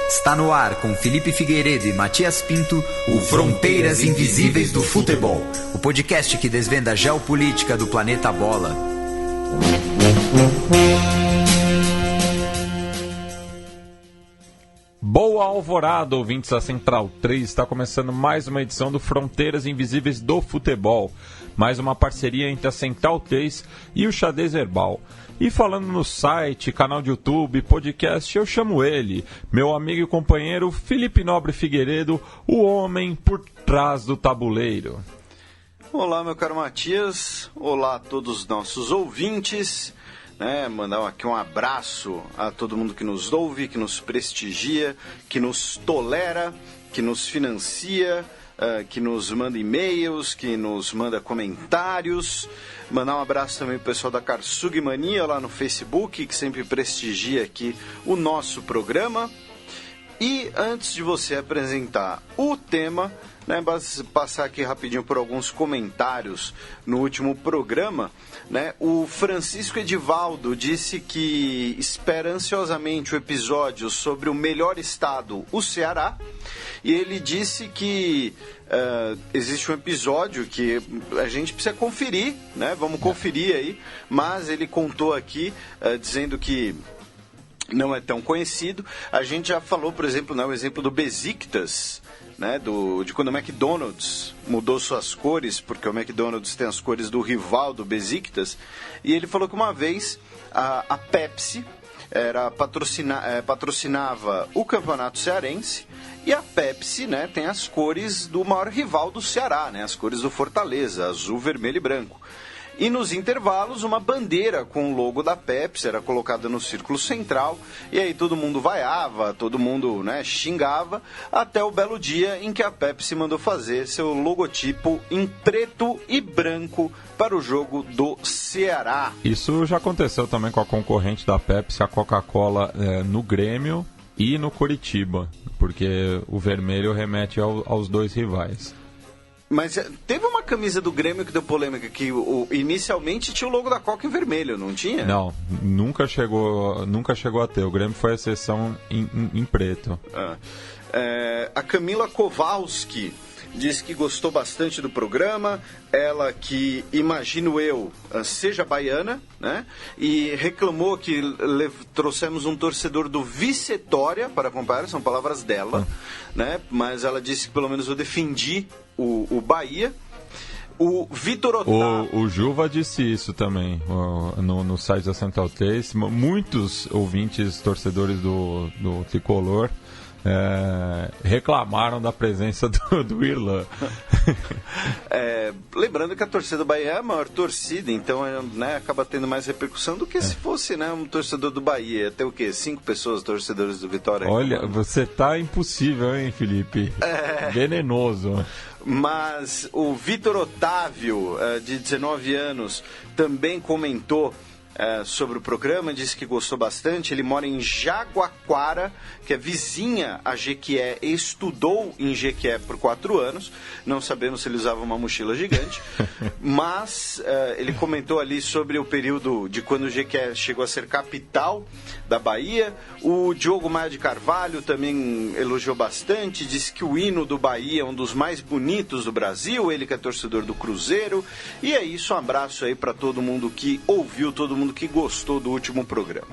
Está no ar com Felipe Figueiredo e Matias Pinto, o Fronteiras Invisíveis do Futebol, o podcast que desvenda a geopolítica do planeta Bola. Boa alvorada, ouvintes da Central 3, está começando mais uma edição do Fronteiras Invisíveis do Futebol, mais uma parceria entre a Central 3 e o Xadrez Herbal. E falando no site, canal de YouTube, podcast, eu chamo ele, meu amigo e companheiro Felipe Nobre Figueiredo, o homem por trás do tabuleiro. Olá, meu caro Matias, olá a todos os nossos ouvintes, mandar aqui um abraço a todo mundo que nos ouve, que nos prestigia, que nos tolera, que nos financia, que nos manda e-mails, que nos manda comentários. Mandar um abraço também pro pessoal da Karsug Mania lá no Facebook, que sempre prestigia aqui o nosso programa. E antes de você apresentar o tema, passar aqui rapidinho por alguns comentários no último programa, o Francisco Edivaldo disse que espera ansiosamente o episódio sobre o melhor estado, o Ceará, e ele disse que existe um episódio que a gente precisa conferir, vamos conferir aí, mas ele contou aqui dizendo que não é tão conhecido. A gente já falou, por exemplo, o exemplo do Besiktas, de quando o McDonald's mudou suas cores, porque o McDonald's tem as cores do rival do Besiktas, e ele falou que uma vez a Pepsi patrocinava o campeonato cearense, e a Pepsi tem as cores do maior rival do Ceará, as cores do Fortaleza, azul, vermelho e branco. E nos intervalos, uma bandeira com o logo da Pepsi era colocada no círculo central, e aí todo mundo vaiava, todo mundo xingava, até o belo dia em que a Pepsi mandou fazer seu logotipo em preto e branco para o jogo do Ceará. Isso já aconteceu também com a concorrente da Pepsi, a Coca-Cola, no Grêmio e no Coritiba, porque o vermelho remete aos dois rivais. Mas teve uma camisa do Grêmio que deu polêmica, que inicialmente tinha o logo da Coca em vermelho, não tinha? Não, nunca chegou a ter. O Grêmio foi a exceção em preto. A Camila Kowalski disse que gostou bastante do programa, ela que, imagino eu, seja baiana, e reclamou que trouxemos um torcedor do Vicetória para acompanhar, são palavras dela, mas ela disse que pelo menos eu defendi o Bahia. O Vitor Otávio... O Juva disse isso também no site da Central 3. Muitos ouvintes, torcedores do Tricolor, reclamaram da presença do Irlan. Lembrando que a torcida do Bahia é a maior torcida, então acaba tendo mais repercussão do que se fosse um torcedor do Bahia. Ia ter o quê? 5 pessoas torcedores do Vitória? Olha, você tá impossível, hein, Felipe? Venenoso. Mas o Vitor Otávio, de 19 anos, também comentou sobre o programa, disse que gostou bastante. Ele mora em Jaguaquara, que é vizinha a Jequié, e estudou em Jequié por 4 anos. Não sabemos se ele usava uma mochila gigante, mas ele comentou ali sobre o período de quando Jequié chegou a ser capital da Bahia. O Diogo Maia de Carvalho também elogiou bastante, disse que o hino do Bahia é um dos mais bonitos do Brasil, ele que é torcedor do Cruzeiro. E é isso, um abraço aí para todo mundo que ouviu, todo mundo que gostou do último programa.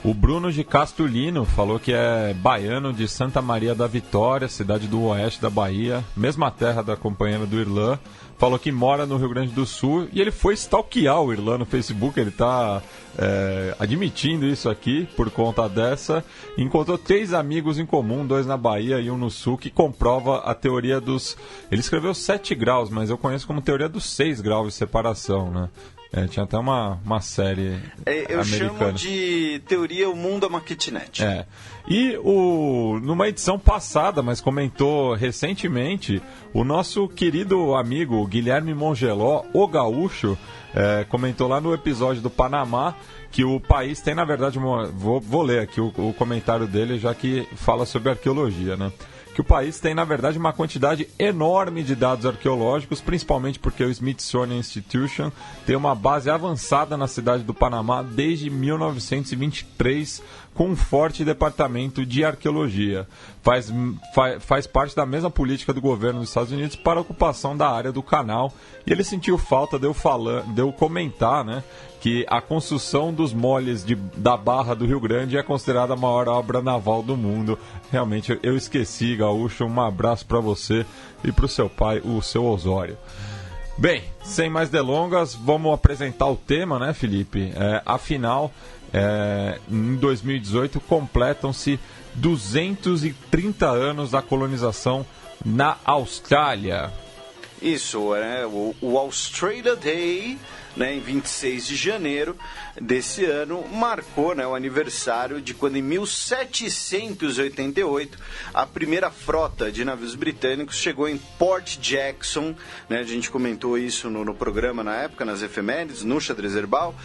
O Bruno de Castulino falou que é baiano de Santa Maria da Vitória, cidade do oeste da Bahia, mesma terra da companheira do Irlan. Falou que mora no Rio Grande do Sul e ele foi stalkear o Irlan no Facebook. Ele está admitindo isso aqui por conta dessa. Encontrou 3 amigos em comum, 2 na Bahia e 1 no Sul, que comprova a teoria dos... Ele escreveu 7 graus, mas eu conheço como teoria dos 6 graus de separação, tinha até uma série eu americana. Chamo de teoria O Mundo é uma Kitnet. E numa edição passada, mas comentou recentemente, o nosso querido amigo Guilherme Mongeló, o Gaúcho, comentou lá no episódio do Panamá que o país tem, na verdade, vou ler aqui o comentário dele, já que fala sobre arqueologia, né? Que o país tem, na verdade, uma quantidade enorme de dados arqueológicos, principalmente porque o Smithsonian Institution tem uma base avançada na cidade do Panamá desde 1923, com um forte departamento de arqueologia. Faz parte da mesma política do governo dos Estados Unidos para a ocupação da área do canal, e ele sentiu falta de eu comentar, né, que a construção dos moles da Barra do Rio Grande é considerada a maior obra naval do mundo. Realmente, eu esqueci, Gaúcho. Um abraço para você e para o seu pai, o seu Osório. Bem, sem mais delongas, vamos apresentar o tema, né, Felipe? Afinal, em 2018 completam-se 230 anos da colonização na Austrália. Isso, o Australia Day, né, em 26 de janeiro desse ano, marcou, né, o aniversário de quando, em 1788, a primeira frota de navios britânicos chegou em Port Jackson, né, a gente comentou isso no programa na época, nas efemérides, no Xadrez Herbal.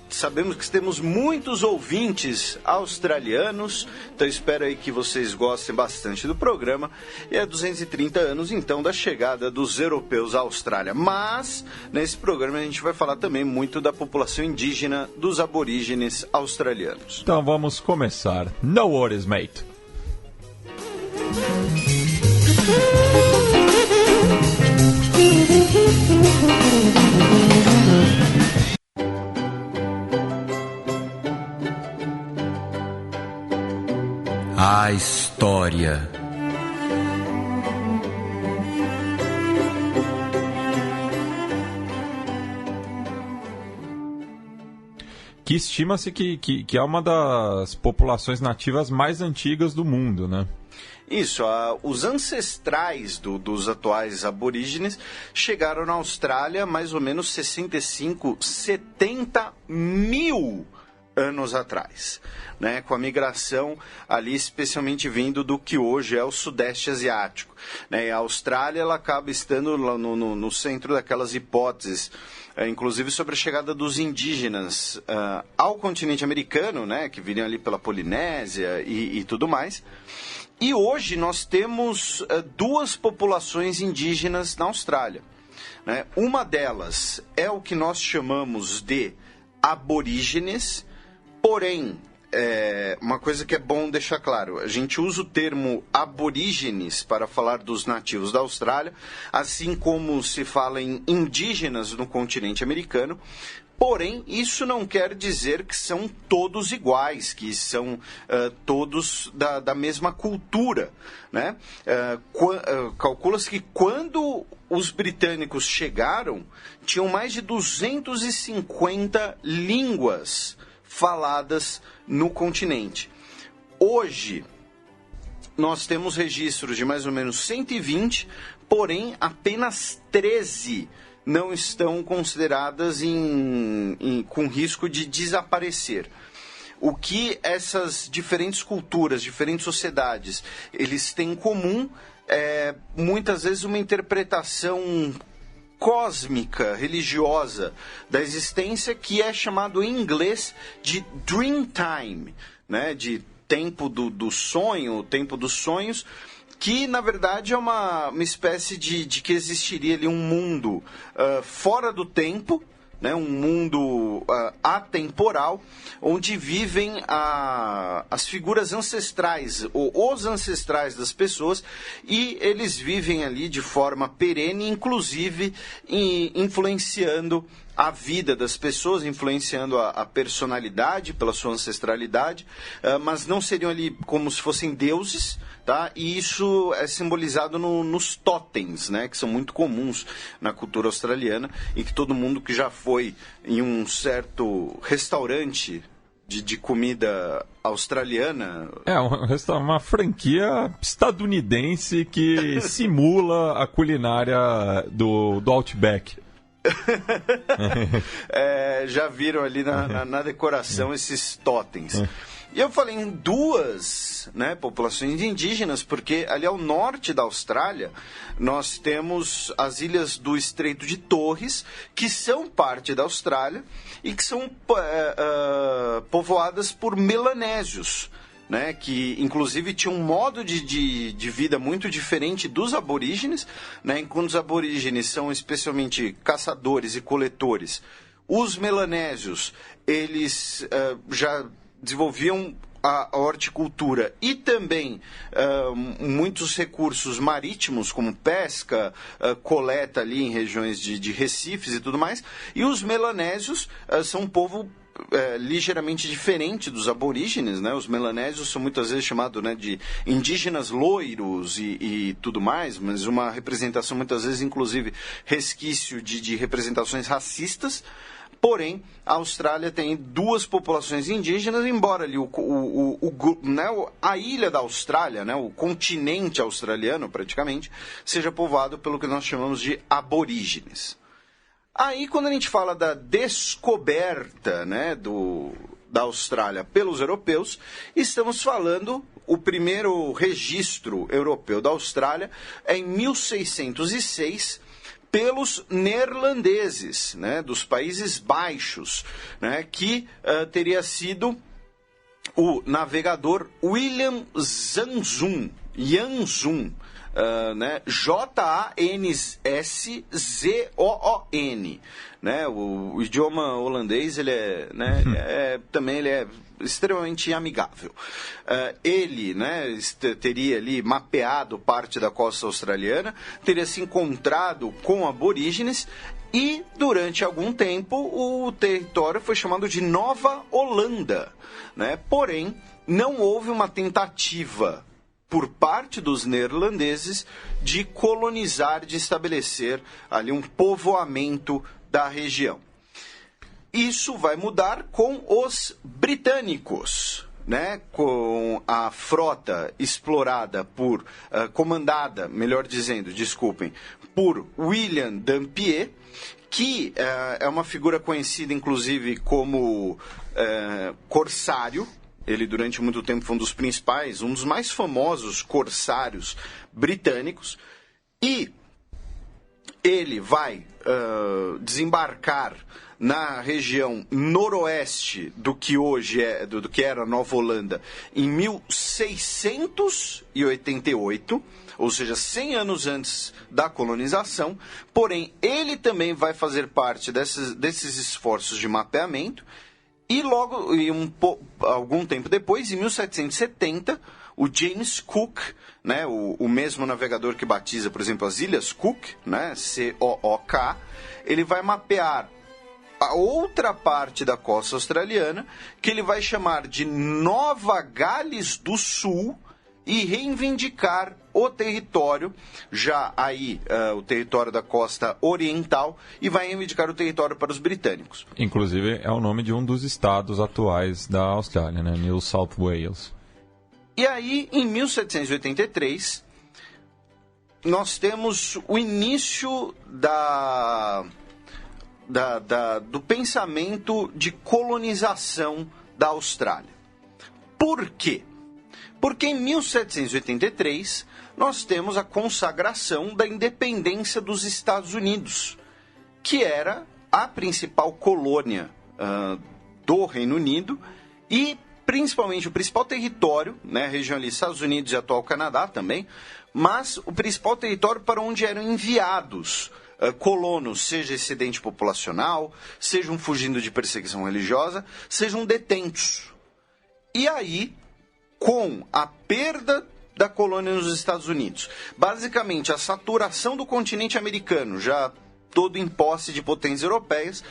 Sabemos que temos muitos ouvintes australianos, então espero aí que vocês gostem bastante do programa. E é 230 anos, então, da chegada dos europeus à Austrália. Mas, nesse programa, a gente vai falar também muito da população indígena, dos aborígenes australianos. Então vamos começar. No worries, mate. A história. Que estima-se que é uma das populações nativas mais antigas do mundo, né? Isso, os ancestrais dos atuais aborígenes chegaram na Austrália mais ou menos 65, 70 mil anos atrás, né, com a migração ali especialmente vindo do que hoje é o Sudeste Asiático, né, e a Austrália ela acaba estando no centro daquelas hipóteses, inclusive sobre a chegada dos indígenas ao continente americano, né, que viriam ali pela Polinésia e tudo mais. E hoje nós temos duas populações indígenas na Austrália, né? Uma delas é o que nós chamamos de aborígenes. Porém, uma coisa que é bom deixar claro, a gente usa o termo aborígenes para falar dos nativos da Austrália, assim como se fala em indígenas no continente americano. Porém, isso não quer dizer que são todos iguais, que são todos da mesma cultura, né? Calcula-se que quando os britânicos chegaram, tinham mais de 250 línguas faladas no continente. Hoje, nós temos registros de mais ou menos 120, porém, apenas 13 não estão consideradas com risco de desaparecer. O que essas diferentes culturas, diferentes sociedades, eles têm em comum é, muitas vezes, uma interpretação cósmica, religiosa da existência, que é chamado em inglês de dream time, né? De tempo do sonho, tempo dos sonhos, que na verdade é uma espécie de que existiria ali um mundo fora do tempo, né? Um mundo atemporal, onde vivem as figuras ancestrais, os ancestrais das pessoas, e eles vivem ali de forma perene, inclusive influenciando a vida das pessoas, influenciando a personalidade pela sua ancestralidade, mas não seriam ali como se fossem deuses, tá? E isso é simbolizado nos totens, né? Que são muito comuns na cultura australiana, e que todo mundo que já foi em um certo restaurante de comida australiana... uma franquia estadunidense que simula a culinária do Outback. Já viram ali na decoração esses totens. E eu falei em duas, né, populações indígenas, porque ali ao norte da Austrália nós temos as ilhas do Estreito de Torres, que são parte da Austrália e que são povoadas por melanésios, né, que inclusive tinha um modo de vida muito diferente dos aborígenes, né, enquanto os aborígenes são especialmente caçadores e coletores. Os melanésios, eles já desenvolviam a horticultura e também muitos recursos marítimos, como pesca, coleta ali em regiões de recifes e tudo mais. E os melanésios são um povo ligeiramente diferente dos aborígenes, né? Os melanésios são muitas vezes chamados, né, de indígenas loiros e tudo mais, mas uma representação muitas vezes, inclusive, resquício de representações racistas. Porém, a Austrália tem duas populações indígenas, embora ali a ilha da Austrália, né, o continente australiano praticamente, seja povoado pelo que nós chamamos de aborígenes. Aí, quando a gente fala da descoberta, né, da Austrália pelos europeus, estamos falando, o primeiro registro europeu da Austrália é em 1606, pelos neerlandeses, né, dos Países Baixos, né, que teria sido o navegador William Janszoon, né, Janszzoon, né, o idioma holandês ele também ele é extremamente amigável. Ele, né, teria ali mapeado parte da costa australiana, teria se encontrado com aborígenes e durante algum tempo o território foi chamado de Nova Holanda, né? Porém, não houve uma tentativa por parte dos neerlandeses de colonizar, de estabelecer ali um povoamento da região. Isso vai mudar com os britânicos, né? Com a frota explorada comandada, melhor dizendo, por William Dampier, que é uma figura conhecida inclusive como corsário. Ele, durante muito tempo, foi um dos principais, um dos mais famosos corsários britânicos. E ele vai desembarcar na região noroeste do que hoje do que era Nova Holanda em 1688, ou seja, 100 anos antes da colonização. Porém, ele também vai fazer parte desses esforços de mapeamento. E logo, algum tempo depois, em 1770, o James Cook, né, o mesmo navegador que batiza, por exemplo, as Ilhas Cook, né, C-O-O-K, ele vai mapear a outra parte da costa australiana, que ele vai chamar de Nova Gales do Sul, e reivindicar o território, já aí o território da costa oriental, e vai reivindicar o território para os britânicos. Inclusive é o nome de um dos estados atuais da Austrália, né? New South Wales. E aí, em 1783, nós temos o início do pensamento de colonização da Austrália. Por quê? Porque em 1783 nós temos a consagração da independência dos Estados Unidos, que era a principal colônia do Reino Unido e principalmente o principal território, né, a região ali, Estados Unidos e atual Canadá também, mas o principal território para onde eram enviados colonos, seja excedente populacional, sejam fugindo de perseguição religiosa, sejam detentos. E aí, com a perda da colônia nos Estados Unidos, basicamente a saturação do continente americano, já todo em posse de potências europeias,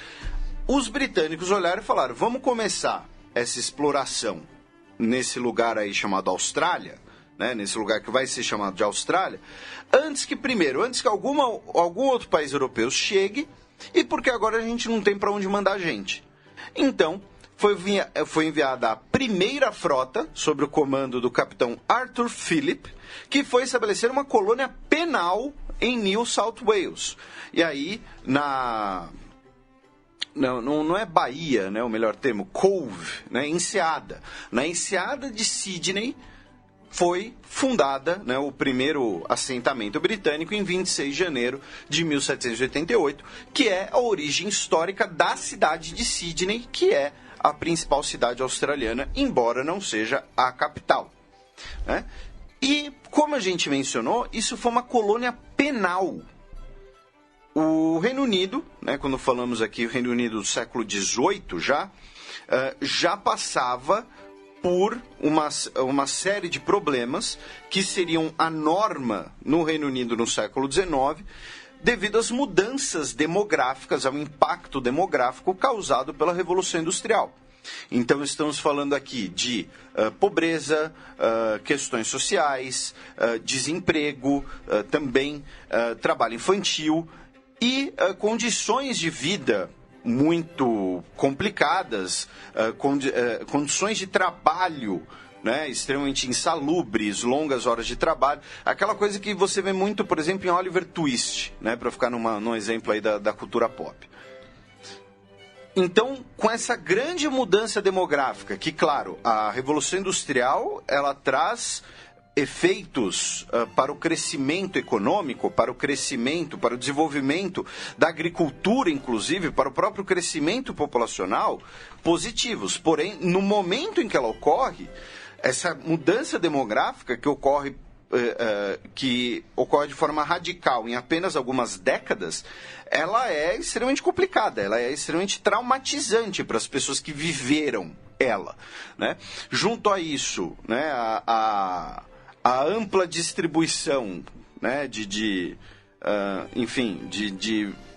os britânicos olharam e falaram: vamos começar essa exploração nesse lugar aí chamado Austrália, né, nesse lugar que vai ser chamado de Austrália, antes que algum outro país europeu chegue, e porque agora a gente não tem para onde mandar a gente. Então, foi enviada a primeira frota, sob o comando do capitão Arthur Phillip, que foi estabelecer uma colônia penal em New South Wales. E aí, Não é baía, né, o melhor termo, cove, né, enseada. Na enseada de Sydney foi fundada, né, o primeiro assentamento britânico em 26 de janeiro de 1788, que é a origem histórica da cidade de Sydney, que é a principal cidade australiana, embora não seja a capital, né? E, como a gente mencionou, isso foi uma colônia penal. O Reino Unido, né, quando falamos aqui o Reino Unido do século XVIII já passava por uma série de problemas que seriam a norma no Reino Unido no século XIX, devido às mudanças demográficas, ao impacto demográfico causado pela Revolução Industrial. Então, estamos falando aqui de pobreza, questões sociais, desemprego, também trabalho infantil e condições de vida muito complicadas, condições de trabalho, né, extremamente insalubres, longas horas de trabalho, aquela coisa que você vê muito, por exemplo, em Oliver Twist, né, para ficar num exemplo aí da cultura pop. Então, com essa grande mudança demográfica, que, claro, a Revolução Industrial, ela traz efeitos para o crescimento econômico, para o desenvolvimento da agricultura, inclusive, para o próprio crescimento populacional, positivos. Porém, no momento em que ela ocorre, essa mudança demográfica que ocorre de forma radical em apenas algumas décadas, ela é extremamente complicada, ela é extremamente traumatizante para as pessoas que viveram ela, né? Junto a isso, né, a ampla distribuição, né, de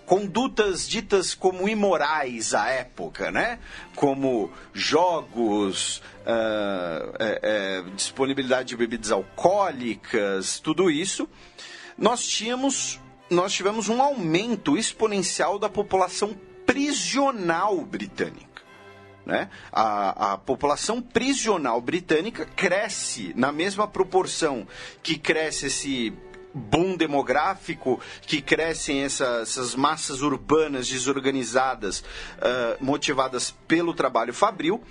condutas ditas como imorais à época, né, como jogos, disponibilidade de bebidas alcoólicas, tudo isso, nós tivemos um aumento exponencial da população prisional britânica. Né? A população prisional britânica cresce na mesma proporção que cresce esse boom demográfico, que crescem essas massas urbanas desorganizadas, motivadas pelo trabalho fabril.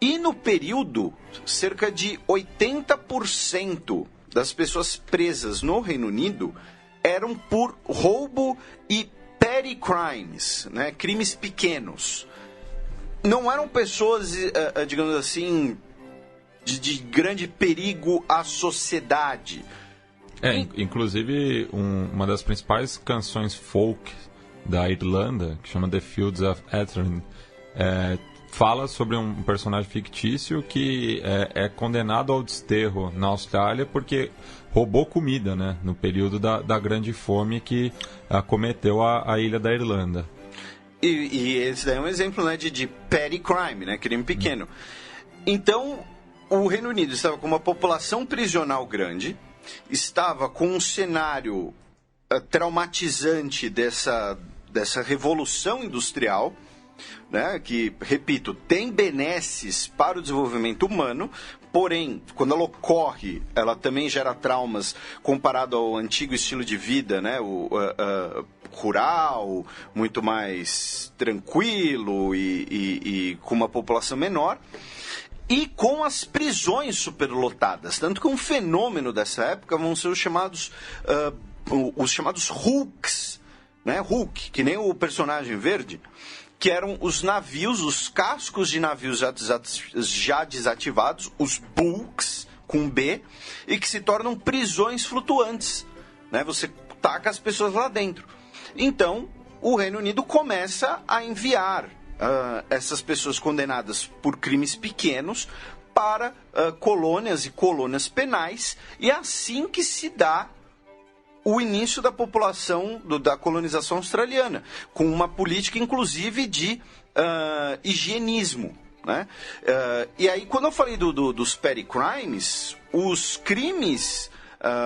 E no período, cerca de 80% das pessoas presas no Reino Unido eram por roubo e petty crimes, né? Crimes pequenos. Não eram pessoas, digamos assim, de grande perigo à sociedade. Inclusive, uma das principais canções folk da Irlanda, que chama The Fields of Atherton, fala sobre um personagem fictício que é condenado ao desterro na Austrália porque roubou comida, né, no período da grande fome que acometeu a ilha da Irlanda. E esse daí é um exemplo, né, de petty crime, né, crime pequeno. Então, o Reino Unido estava com uma população prisional grande, estava com um cenário traumatizante dessa revolução industrial, né, que, repito, tem benesses para o desenvolvimento humano, porém, quando ela ocorre, ela também gera traumas comparado ao antigo estilo de vida, né, rural, muito mais tranquilo e com uma população menor, e com as prisões superlotadas. Tanto que um fenômeno dessa época vão ser os chamados hulks, né, Hulk, que nem o personagem verde, que eram os navios, os cascos de navios já desativados, os bulks, com B, e que se tornam prisões flutuantes, né? Você taca as pessoas lá dentro. Então, o Reino Unido começa a enviar essas pessoas condenadas por crimes pequenos para colônias e colônias penais, e é assim que se dá o início da população, da colonização australiana, com uma política, inclusive, de higienismo, né? E aí, quando eu falei dos petty crimes, os crimes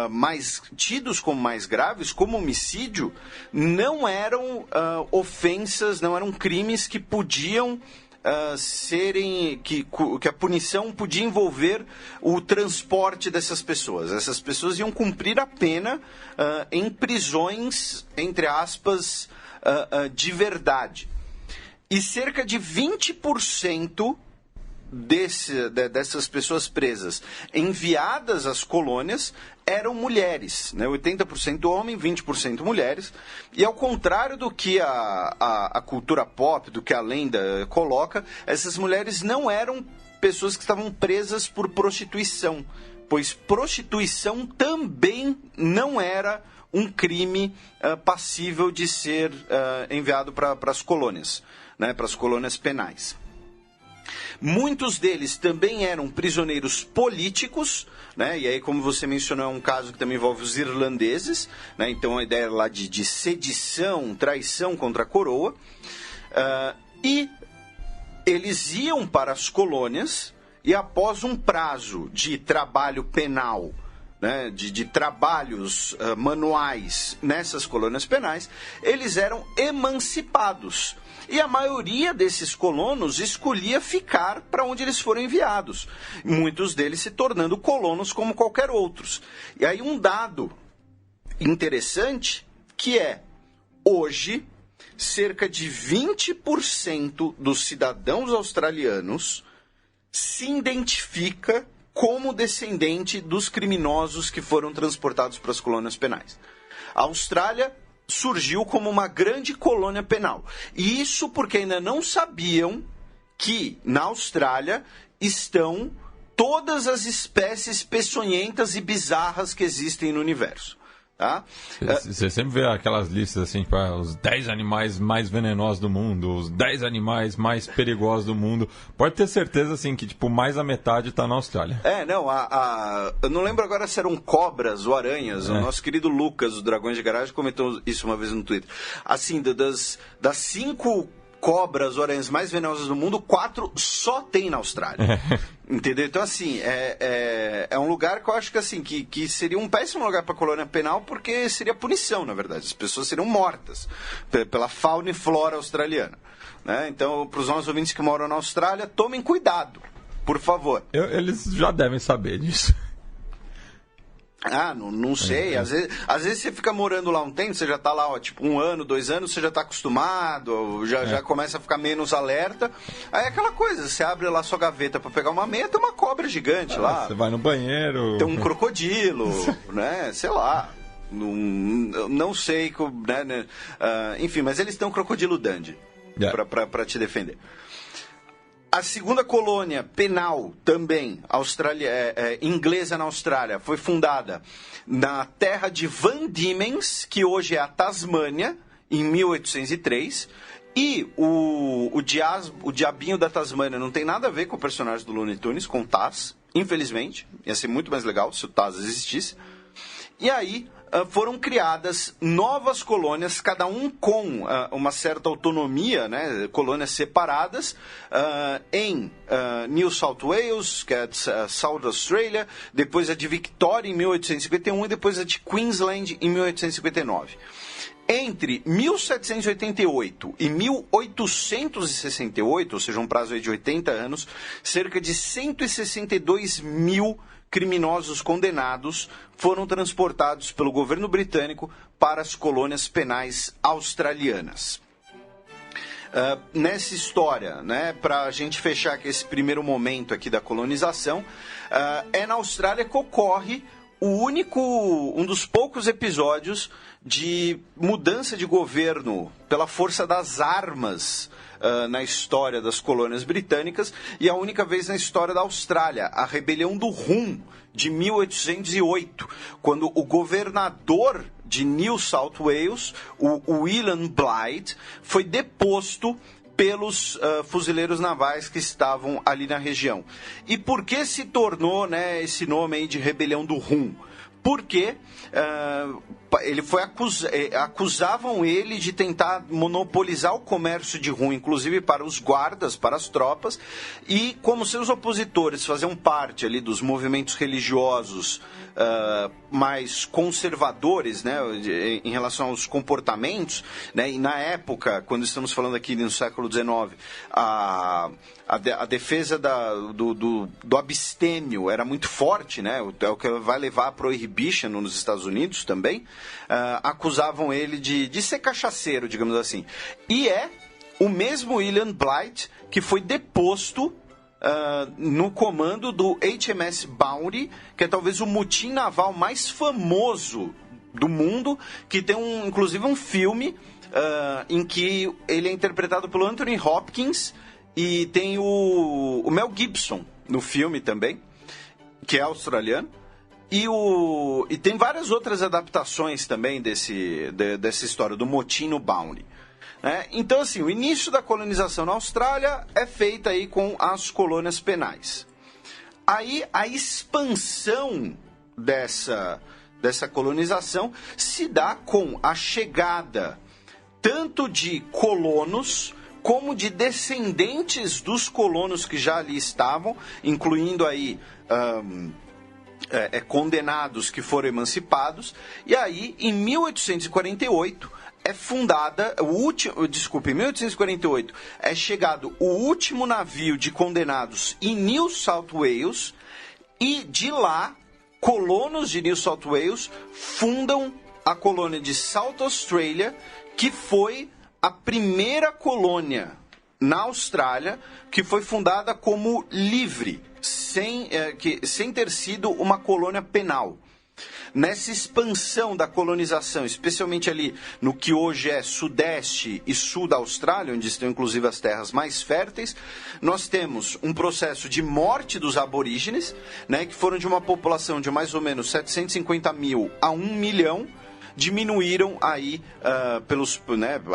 mais tidos como mais graves, como homicídio, não eram ofensas, não eram crimes que podiam que a punição podia envolver o transporte dessas pessoas. Essas pessoas iam cumprir a pena em prisões, entre aspas, de verdade. e cerca de 20% dessas pessoas presas enviadas às colônias eram mulheres, né? 80% homem, 20% mulheres. E ao contrário do que a cultura pop, do que a lenda coloca, essas mulheres não eram pessoas que estavam presas por prostituição, pois prostituição também não era um crime passível de ser enviado para as colônias, né? Para as colônias penais. Muitos deles também eram prisioneiros políticos, né? E aí, como você mencionou, é um caso que também envolve os irlandeses, né? Então a ideia lá de sedição, traição contra a coroa. E eles iam para as colônias e após um prazo de trabalho penal, né, de trabalhos manuais nessas colônias penais, eles eram emancipados. E a maioria desses colonos escolhia ficar para onde eles foram enviados, muitos deles se tornando colonos como qualquer outros. E aí um dado interessante que é, hoje, cerca de 20% dos cidadãos australianos se identifica como descendente dos criminosos que foram transportados para as colônias penais. A Austrália surgiu como uma grande colônia penal. E isso porque ainda não sabiam que na Austrália estão todas as espécies peçonhentas e bizarras que existem no universo. Tá? Você sempre vê aquelas listas assim, para os 10 animais mais venenosos do mundo, os 10 animais mais perigosos do mundo. Pode ter certeza assim, que tipo, mais a metade está na Austrália. Eu não lembro agora se eram cobras ou aranhas. O nosso querido Lucas, do Dragões de Garagem, comentou isso uma vez no Twitter. Assim, das 5 cobras ou aranhas mais venenosas do mundo, 4 só tem na Austrália. Entendeu? Então, assim, é um lugar que eu acho que, assim, que seria um péssimo lugar para colônia penal, porque seria punição, na verdade. As pessoas seriam mortas pela fauna e flora australiana. Né? Então, para os nossos ouvintes que moram na Austrália, tomem cuidado, por favor. Eles já devem saber disso. Não sei. Às vezes você fica morando lá um tempo, você já está lá, tipo, 1 ano, 2 anos, você já está acostumado, já começa a ficar menos alerta. Aí é aquela coisa, você abre lá sua gaveta para pegar uma meia, tem uma cobra gigante lá. Você vai no banheiro. Tem um crocodilo, né? Sei lá. Não sei, né? Enfim, mas eles têm um crocodilo Dundee para te defender. A segunda colônia penal também inglesa na Austrália foi fundada na terra de Van Diemen's, que hoje é a Tasmânia, em 1803. E o diabinho da Tasmânia não tem nada a ver com o personagem do Looney Tunes, com o Taz, infelizmente. Ia ser muito mais legal se o Taz existisse. E aí foram criadas novas colônias, cada um com uma certa autonomia, né, colônias separadas, em New South Wales, que é South Australia, depois a de Victoria em 1851 e depois a de Queensland em 1859. Entre 1788 e 1868, ou seja, um prazo aí de 80 anos, cerca de 162 mil criminosos condenados foram transportados pelo governo britânico para as colônias penais australianas. Nessa história, né, para a gente fechar aqui esse primeiro momento aqui da colonização, é na Austrália que ocorre um dos poucos episódios de mudança de governo pela força das armas na história das colônias britânicas, e a única vez na história da Austrália, a rebelião do Rum, de 1808, quando o governador de New South Wales, o William Blythe, foi deposto pelos fuzileiros navais que estavam ali na região. E por que se tornou, né, esse nome aí de rebelião do Rum? Porque ele foi acusavam ele de tentar monopolizar o comércio de rum, inclusive para os guardas, para as tropas, e como seus opositores faziam parte ali dos movimentos religiosos mais conservadores, né, em relação aos comportamentos, né, e na época, quando estamos falando aqui no século XIX, a defesa do abstêmio era muito forte, né, é o que vai levar a prohibition nos Estados Unidos também. Acusavam ele de ser cachaceiro, digamos assim. E é o mesmo William Bligh, que foi deposto no comando do HMS Bounty, que é talvez o motim naval mais famoso do mundo, que tem inclusive um filme em que ele é interpretado pelo Anthony Hopkins, e tem o Mel Gibson no filme também, que é australiano. E tem várias outras adaptações também dessa história do motim no Bounty. Então, assim, o início da colonização na Austrália é feita aí com as colônias penais. Aí a expansão dessa colonização se dá com a chegada tanto de colonos como de descendentes dos colonos que já ali estavam, incluindo aí condenados que foram emancipados. E aí, em 1848, é fundada, em 1848, é chegado o último navio de condenados em New South Wales, e de lá, colonos de New South Wales fundam a colônia de South Australia, que foi a primeira colônia na Austrália que foi fundada como livre, sem ter sido uma colônia penal. Nessa expansão da colonização, especialmente ali no que hoje é sudeste e sul da Austrália, onde estão inclusive as terras mais férteis, nós temos um processo de morte dos aborígenes, que foram de uma população de mais ou menos 750 mil a 1 milhão, diminuíram aí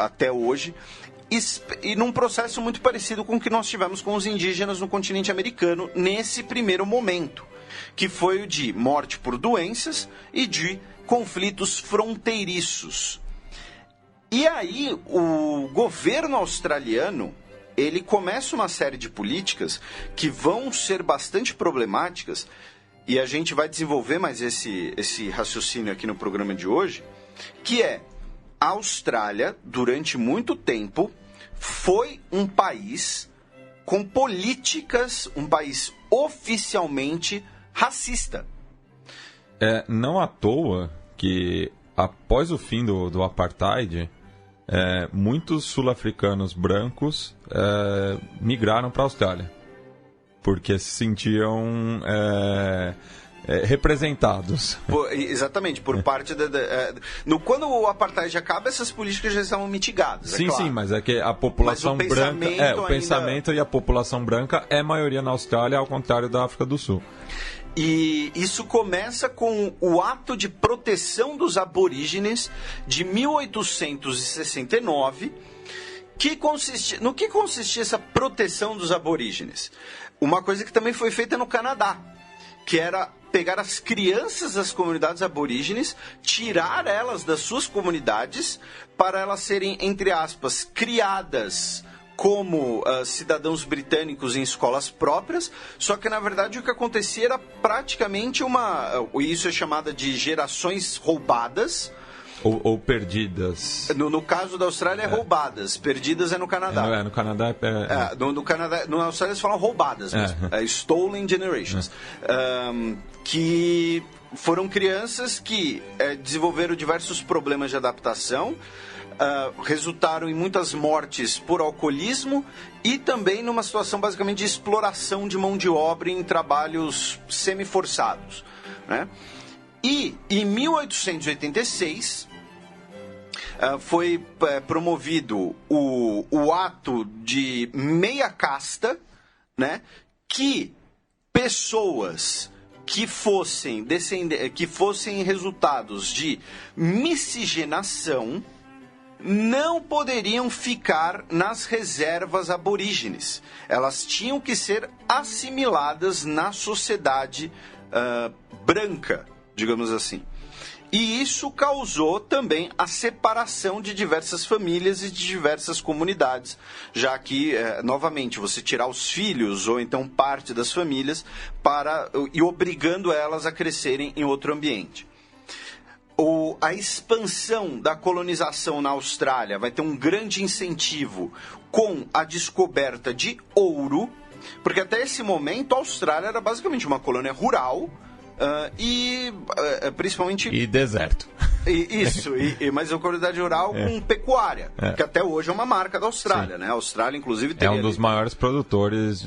até hoje, e num processo muito parecido com o que nós tivemos com os indígenas no continente americano nesse primeiro momento, que foi o de morte por doenças e de conflitos fronteiriços. E aí o governo australiano, ele começa uma série de políticas que vão ser bastante problemáticas, e a gente vai desenvolver mais esse raciocínio aqui no programa de hoje, que é: a Austrália, durante muito tempo, foi um país com políticas, um país oficialmente racista. Não à toa que, após o fim do apartheid, muitos sul-africanos brancos migraram para a Austrália, porque se sentiam representados. Exatamente, por parte quando o apartheid acaba, essas políticas já estavam mitigadas. Sim, claro. sim, mas é que a população branca, o pensamento e a população branca é maioria na Austrália, ao contrário da África do Sul. E isso começa com o Ato de Proteção dos Aborígenes de 1869. No que consistia essa proteção dos aborígenes? Uma coisa que também foi feita no Canadá, que era pegar as crianças das comunidades aborígenes, tirar elas das suas comunidades, para elas serem, entre aspas, criadas como cidadãos britânicos em escolas próprias, só que na verdade o que acontecia era praticamente isso é chamada de gerações roubadas, ou perdidas. No caso da Austrália é roubadas, perdidas é no Canadá. No Canadá no Canadá, na Austrália eles falam roubadas mesmo, stolen generations, que foram crianças que desenvolveram diversos problemas de adaptação, resultaram em muitas mortes por alcoolismo e também numa situação basicamente de exploração de mão de obra em trabalhos semi-forçados, E em 1886 foi promovido o ato de meia casta, que pessoas que fossem resultados de miscigenação não poderiam ficar nas reservas aborígenes. Elas tinham que ser assimiladas na sociedade branca, digamos assim. E isso causou também a separação de diversas famílias e de diversas comunidades, já que, novamente, você tirar os filhos ou então parte das famílias e obrigando elas a crescerem em outro ambiente. A expansão da colonização na Austrália vai ter um grande incentivo com a descoberta de ouro, porque até esse momento a Austrália era basicamente uma colônia rural, principalmente... E deserto. Isso, mas é uma comunidade rural com pecuária, que até hoje é uma marca da Austrália, né? A Austrália, inclusive, teria um dos maiores produtores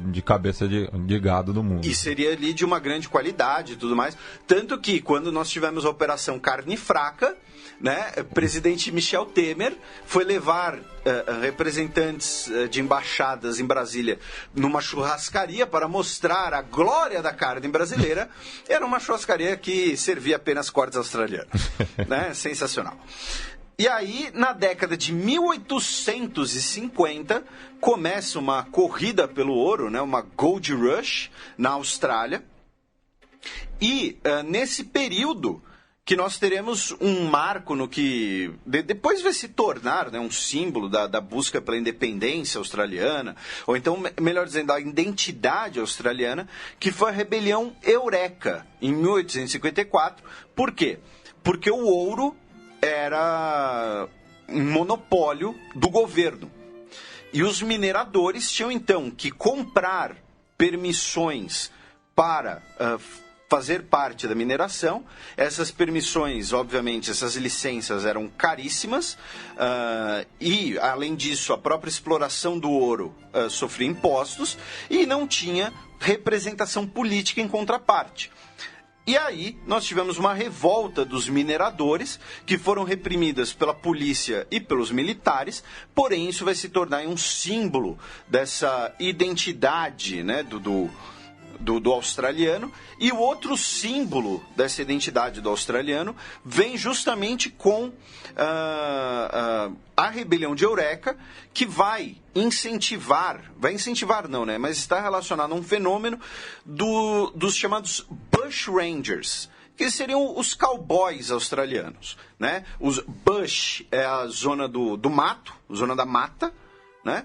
de cabeça de gado do mundo. E seria ali de uma grande qualidade e tudo mais. Tanto que, quando nós tivemos a Operação Carne Fraca, né, o presidente Michel Temer foi levar representantes de embaixadas em Brasília numa churrascaria para mostrar a glória da carne brasileira. Era uma churrascaria que servia apenas cortes australianos. Né? Sensacional. E aí, na década de 1850, começa uma corrida pelo ouro, né? Uma Gold Rush na Austrália. E nesse período que nós teremos um marco no que depois vai se tornar, né, um símbolo da busca pela independência australiana, ou então, melhor dizendo, da identidade australiana, que foi a Rebelião Eureka, em 1854. Por quê? Porque o ouro era um monopólio do governo. E os mineradores tinham, então, que comprar permissões para fazer parte da mineração. Essas permissões, obviamente, essas licenças eram caríssimas, e, além disso, a própria exploração do ouro sofria impostos e não tinha representação política em contraparte. E aí, nós tivemos uma revolta dos mineradores, que foram reprimidas pela polícia e pelos militares, porém isso vai se tornar um símbolo dessa identidade, né, do australiano. E o outro símbolo dessa identidade do australiano vem justamente com a rebelião de Eureka, que vai incentivar não, né? Mas está relacionado a um fenômeno dos chamados Bush Rangers, que seriam os cowboys australianos, né? Os Bush é a zona do mato, zona da mata, né?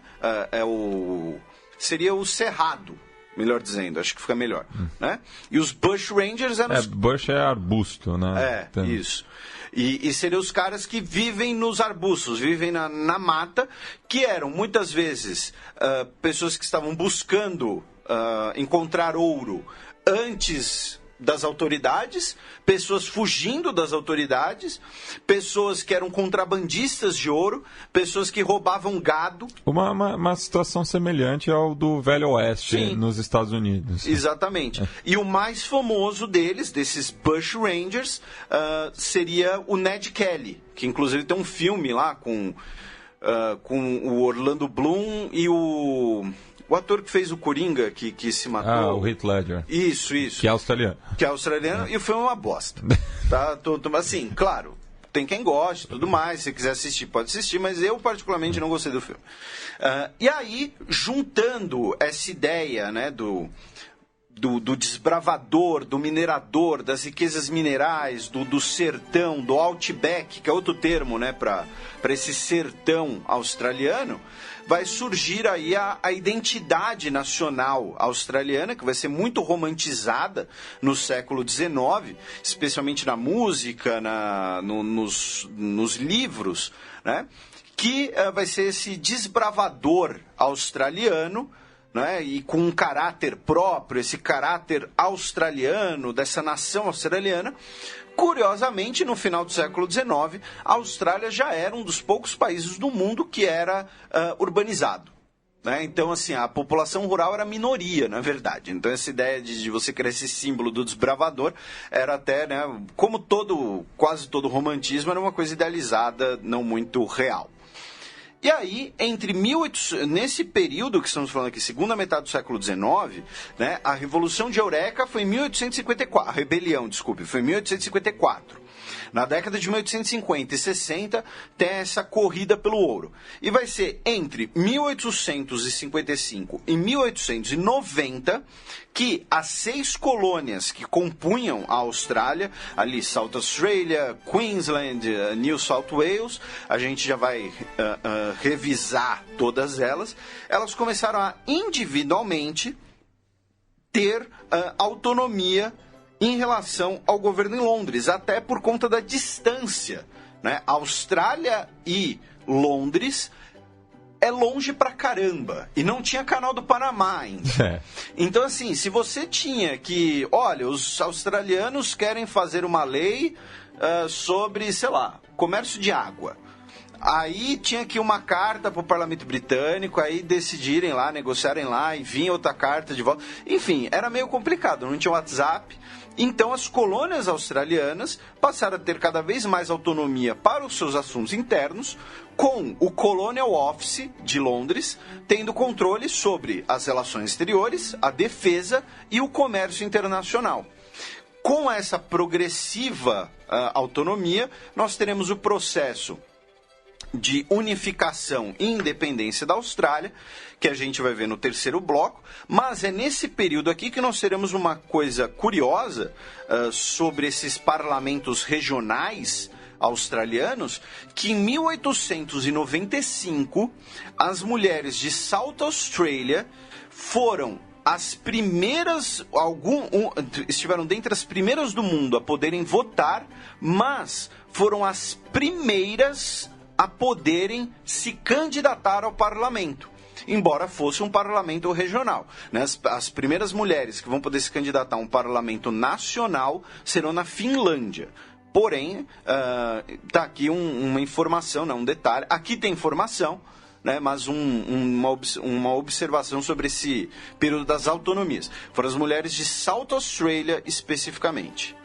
Seria o cerrado, melhor dizendo, acho que fica melhor, né? E os Bush Rangers eram Bush é arbusto, né? Isso. E seriam os caras que vivem nos arbustos, vivem na mata, que eram muitas vezes pessoas que estavam buscando encontrar ouro antes das autoridades, pessoas fugindo das autoridades, pessoas que eram contrabandistas de ouro, pessoas que roubavam gado. Uma situação semelhante ao do Velho Oeste. Sim, nos Estados Unidos. Exatamente. E o mais famoso desses Bush Rangers, seria o Ned Kelly, que inclusive tem um filme lá com o Orlando Bloom e o ator que fez o Coringa, que se matou. O Heath Ledger. Isso. Que é australiano. E foi uma bosta. Tá? Assim, claro, tem quem goste, tudo mais. Se quiser assistir, pode assistir, mas eu particularmente não gostei do filme. E aí, juntando essa ideia, né, do desbravador, do minerador, das riquezas minerais, do sertão, do outback, que é outro termo, né, para esse sertão australiano, vai surgir aí a identidade nacional australiana, que vai ser muito romantizada no século XIX, especialmente na música, nos livros, né, que vai ser esse desbravador australiano, né, e com um caráter próprio, esse caráter australiano, dessa nação australiana. Curiosamente, no final do século XIX, a Austrália já era um dos poucos países do mundo que era urbanizado. Né? Então, assim, a população rural era minoria, na verdade. Então, essa ideia de você criar esse símbolo do desbravador era até, né, como quase todo romantismo, era uma coisa idealizada, não muito real. E aí, nesse período que estamos falando aqui, segunda metade do século XIX, né, a Revolução de Eureka foi em 1854, a rebelião, desculpe, foi em 1854. Na década de 1850 e 60, tem essa corrida pelo ouro. E vai ser entre 1855 e 1890 que as 6 colônias que compunham a Austrália, ali South Australia, Queensland, New South Wales, a gente já vai revisar todas elas começaram a individualmente ter autonomia em relação ao governo em Londres, até por conta da distância, né? Austrália e Londres é longe pra caramba, e não tinha canal do Panamá ainda. Então, assim, se você tinha que, olha, os australianos querem fazer uma lei sobre, sei lá, comércio de água. Aí tinha que ir uma carta para o parlamento britânico, aí decidirem lá, negociarem lá, e vinha outra carta de volta. Enfim, era meio complicado, não tinha WhatsApp. Então as colônias australianas passaram a ter cada vez mais autonomia para os seus assuntos internos, com o Colonial Office de Londres tendo controle sobre as relações exteriores, a defesa e o comércio internacional. Com essa progressiva autonomia, nós teremos o processo de unificação e independência da Austrália, que a gente vai ver no terceiro bloco, mas é nesse período aqui que nós teremos uma coisa curiosa sobre esses parlamentos regionais australianos, que em 1895 as mulheres de South Australia foram as primeiras, estiveram dentre as primeiras do mundo a poderem votar, mas foram as primeiras a poderem se candidatar ao parlamento, embora fosse um parlamento regional. Né? As primeiras mulheres que vão poder se candidatar a um parlamento nacional serão na Finlândia. Porém, está aqui uma informação, um detalhe. Aqui tem informação, né, mas uma observação sobre esse período das autonomias. Foram as mulheres de South Australia especificamente.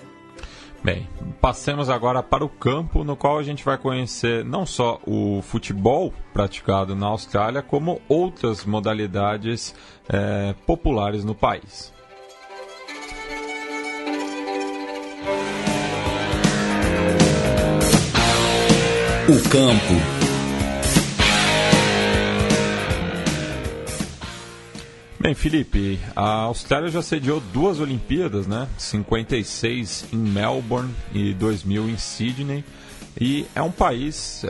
Bem, passemos agora para o campo, no qual a gente vai conhecer não só o futebol praticado na Austrália, como outras modalidades populares no país. O campo. Bem, Felipe, a Austrália já sediou 2 Olimpíadas, né? 56 em Melbourne e 2000 em Sydney. E é um país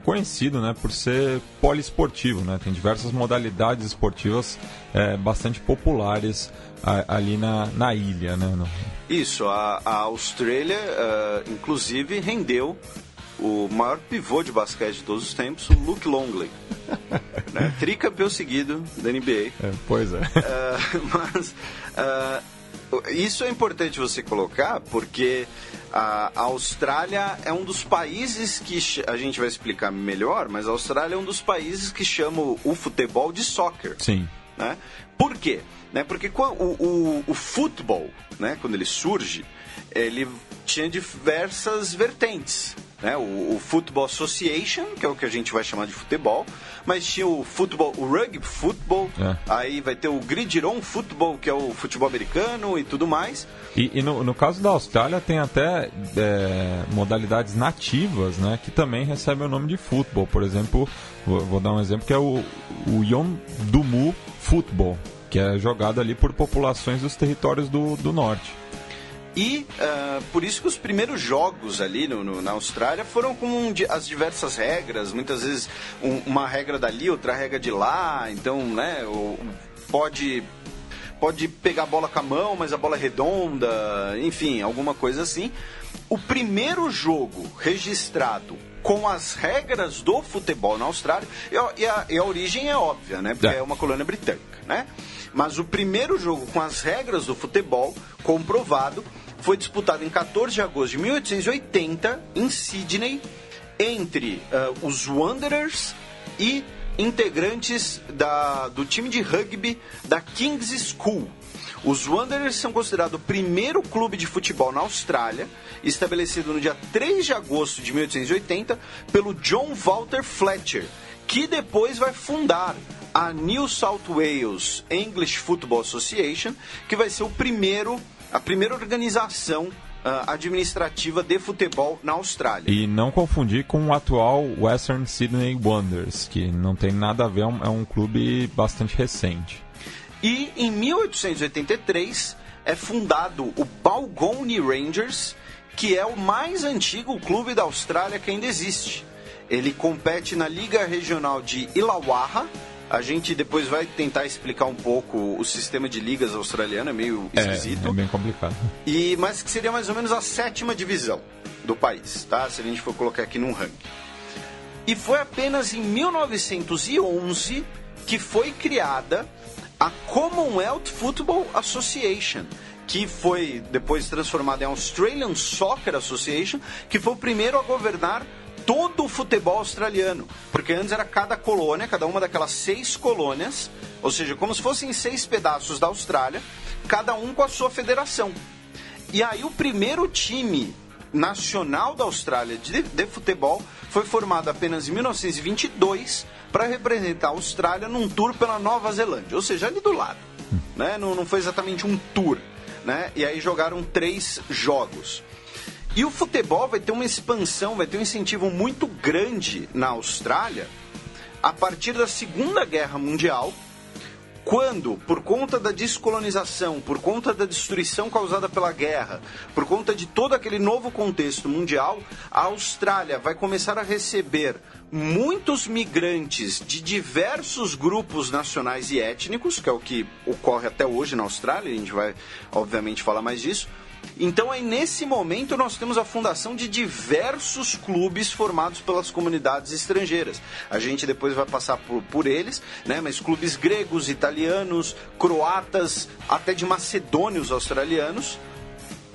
conhecido, né, por ser poliesportivo, né? Tem diversas modalidades esportivas bastante populares ali na ilha, né? Isso, a Austrália, inclusive, rendeu o maior pivô de basquete de todos os tempos, o Luke Longley. Né? Tricampeão seguido da NBA. Pois é. Mas isso é importante você colocar, porque a Austrália é um dos países que a gente vai explicar melhor, mas a Austrália é um dos países que chama o futebol de soccer. Sim. Né? Por quê? Né? Porque o futebol, né, quando ele surge, ele tinha diversas vertentes. Né? O Football Association, que é o que a gente vai chamar de futebol, mas tinha o rugby futebol, aí vai ter o gridiron futebol, que é o futebol americano e tudo mais. E no caso da Austrália tem até modalidades nativas, né, que também recebem o nome de futebol. Por exemplo, vou dar um exemplo, que é o Yondumu Futebol, que é jogado ali por populações dos territórios do norte. E por isso que os primeiros jogos ali na Austrália foram com as diversas regras, muitas vezes uma regra dali, outra regra de lá, então, né, pode pegar a bola com a mão, mas a bola é redonda, enfim, alguma coisa assim. O primeiro jogo registrado com as regras do futebol na Austrália, e a origem é óbvia, né, porque é uma colônia britânica, né? Mas o primeiro jogo com as regras do futebol, comprovado, foi disputado em 14 de agosto de 1880, em Sydney, entre os Wanderers e integrantes do time de rugby da King's School. Os Wanderers são considerados o primeiro clube de futebol na Austrália, estabelecido no dia 3 de agosto de 1880 pelo John Walter Fletcher, que depois vai fundar a New South Wales English Football Association, que vai ser a primeira organização administrativa de futebol na Austrália. E não confundir com o atual Western Sydney Wanderers, que não tem nada a ver, é um clube bastante recente. E em 1883 é fundado o Balgownie Rangers, que é o mais antigo clube da Austrália que ainda existe. Ele compete na Liga Regional de Illawarra. A gente depois vai tentar explicar um pouco o sistema de ligas australiano, é meio esquisito. É bem complicado. Mas que seria mais ou menos a 7ª divisão do país, tá? Se a gente for colocar aqui num ranking. E foi apenas em 1911 que foi criada a Commonwealth Football Association, que foi depois transformada em Australian Soccer Association, que foi o primeiro a governar todo o futebol australiano, porque antes era cada colônia, cada uma daquelas 6 colônias, ou seja, como se fossem 6 pedaços da Austrália, cada um com a sua federação. E aí o primeiro time nacional da Austrália de futebol foi formado apenas em 1922 para representar a Austrália num tour pela Nova Zelândia, ou seja, ali do lado, né? Não foi exatamente um tour, né? E aí jogaram 3 jogos. E o futebol vai ter uma expansão, vai ter um incentivo muito grande na Austrália a partir da Segunda Guerra Mundial, quando, por conta da descolonização, por conta da destruição causada pela guerra, por conta de todo aquele novo contexto mundial, a Austrália vai começar a receber muitos migrantes de diversos grupos nacionais e étnicos, que é o que ocorre até hoje na Austrália, a gente vai, obviamente, falar mais disso. Então, aí, nesse momento, nós temos a fundação de diversos clubes formados pelas comunidades estrangeiras. A gente depois vai passar por eles, né? Mas clubes gregos, italianos, croatas, até de macedônios australianos.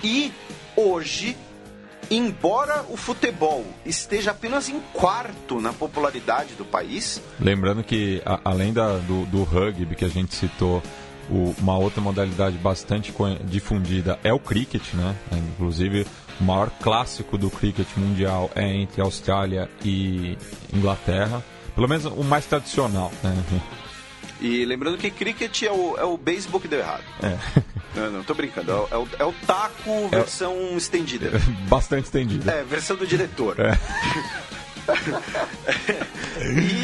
E hoje, embora o futebol esteja apenas em 4º na popularidade do país... Lembrando que, além do rugby que a gente citou, uma outra modalidade bastante difundida é o cricket, né? Inclusive, o maior clássico do cricket mundial é entre Austrália e Inglaterra. Pelo menos o mais tradicional, né? E lembrando que cricket é o beisebol que deu errado. Não, tô brincando. É o taco versão estendida. Bastante estendida. Versão do diretor.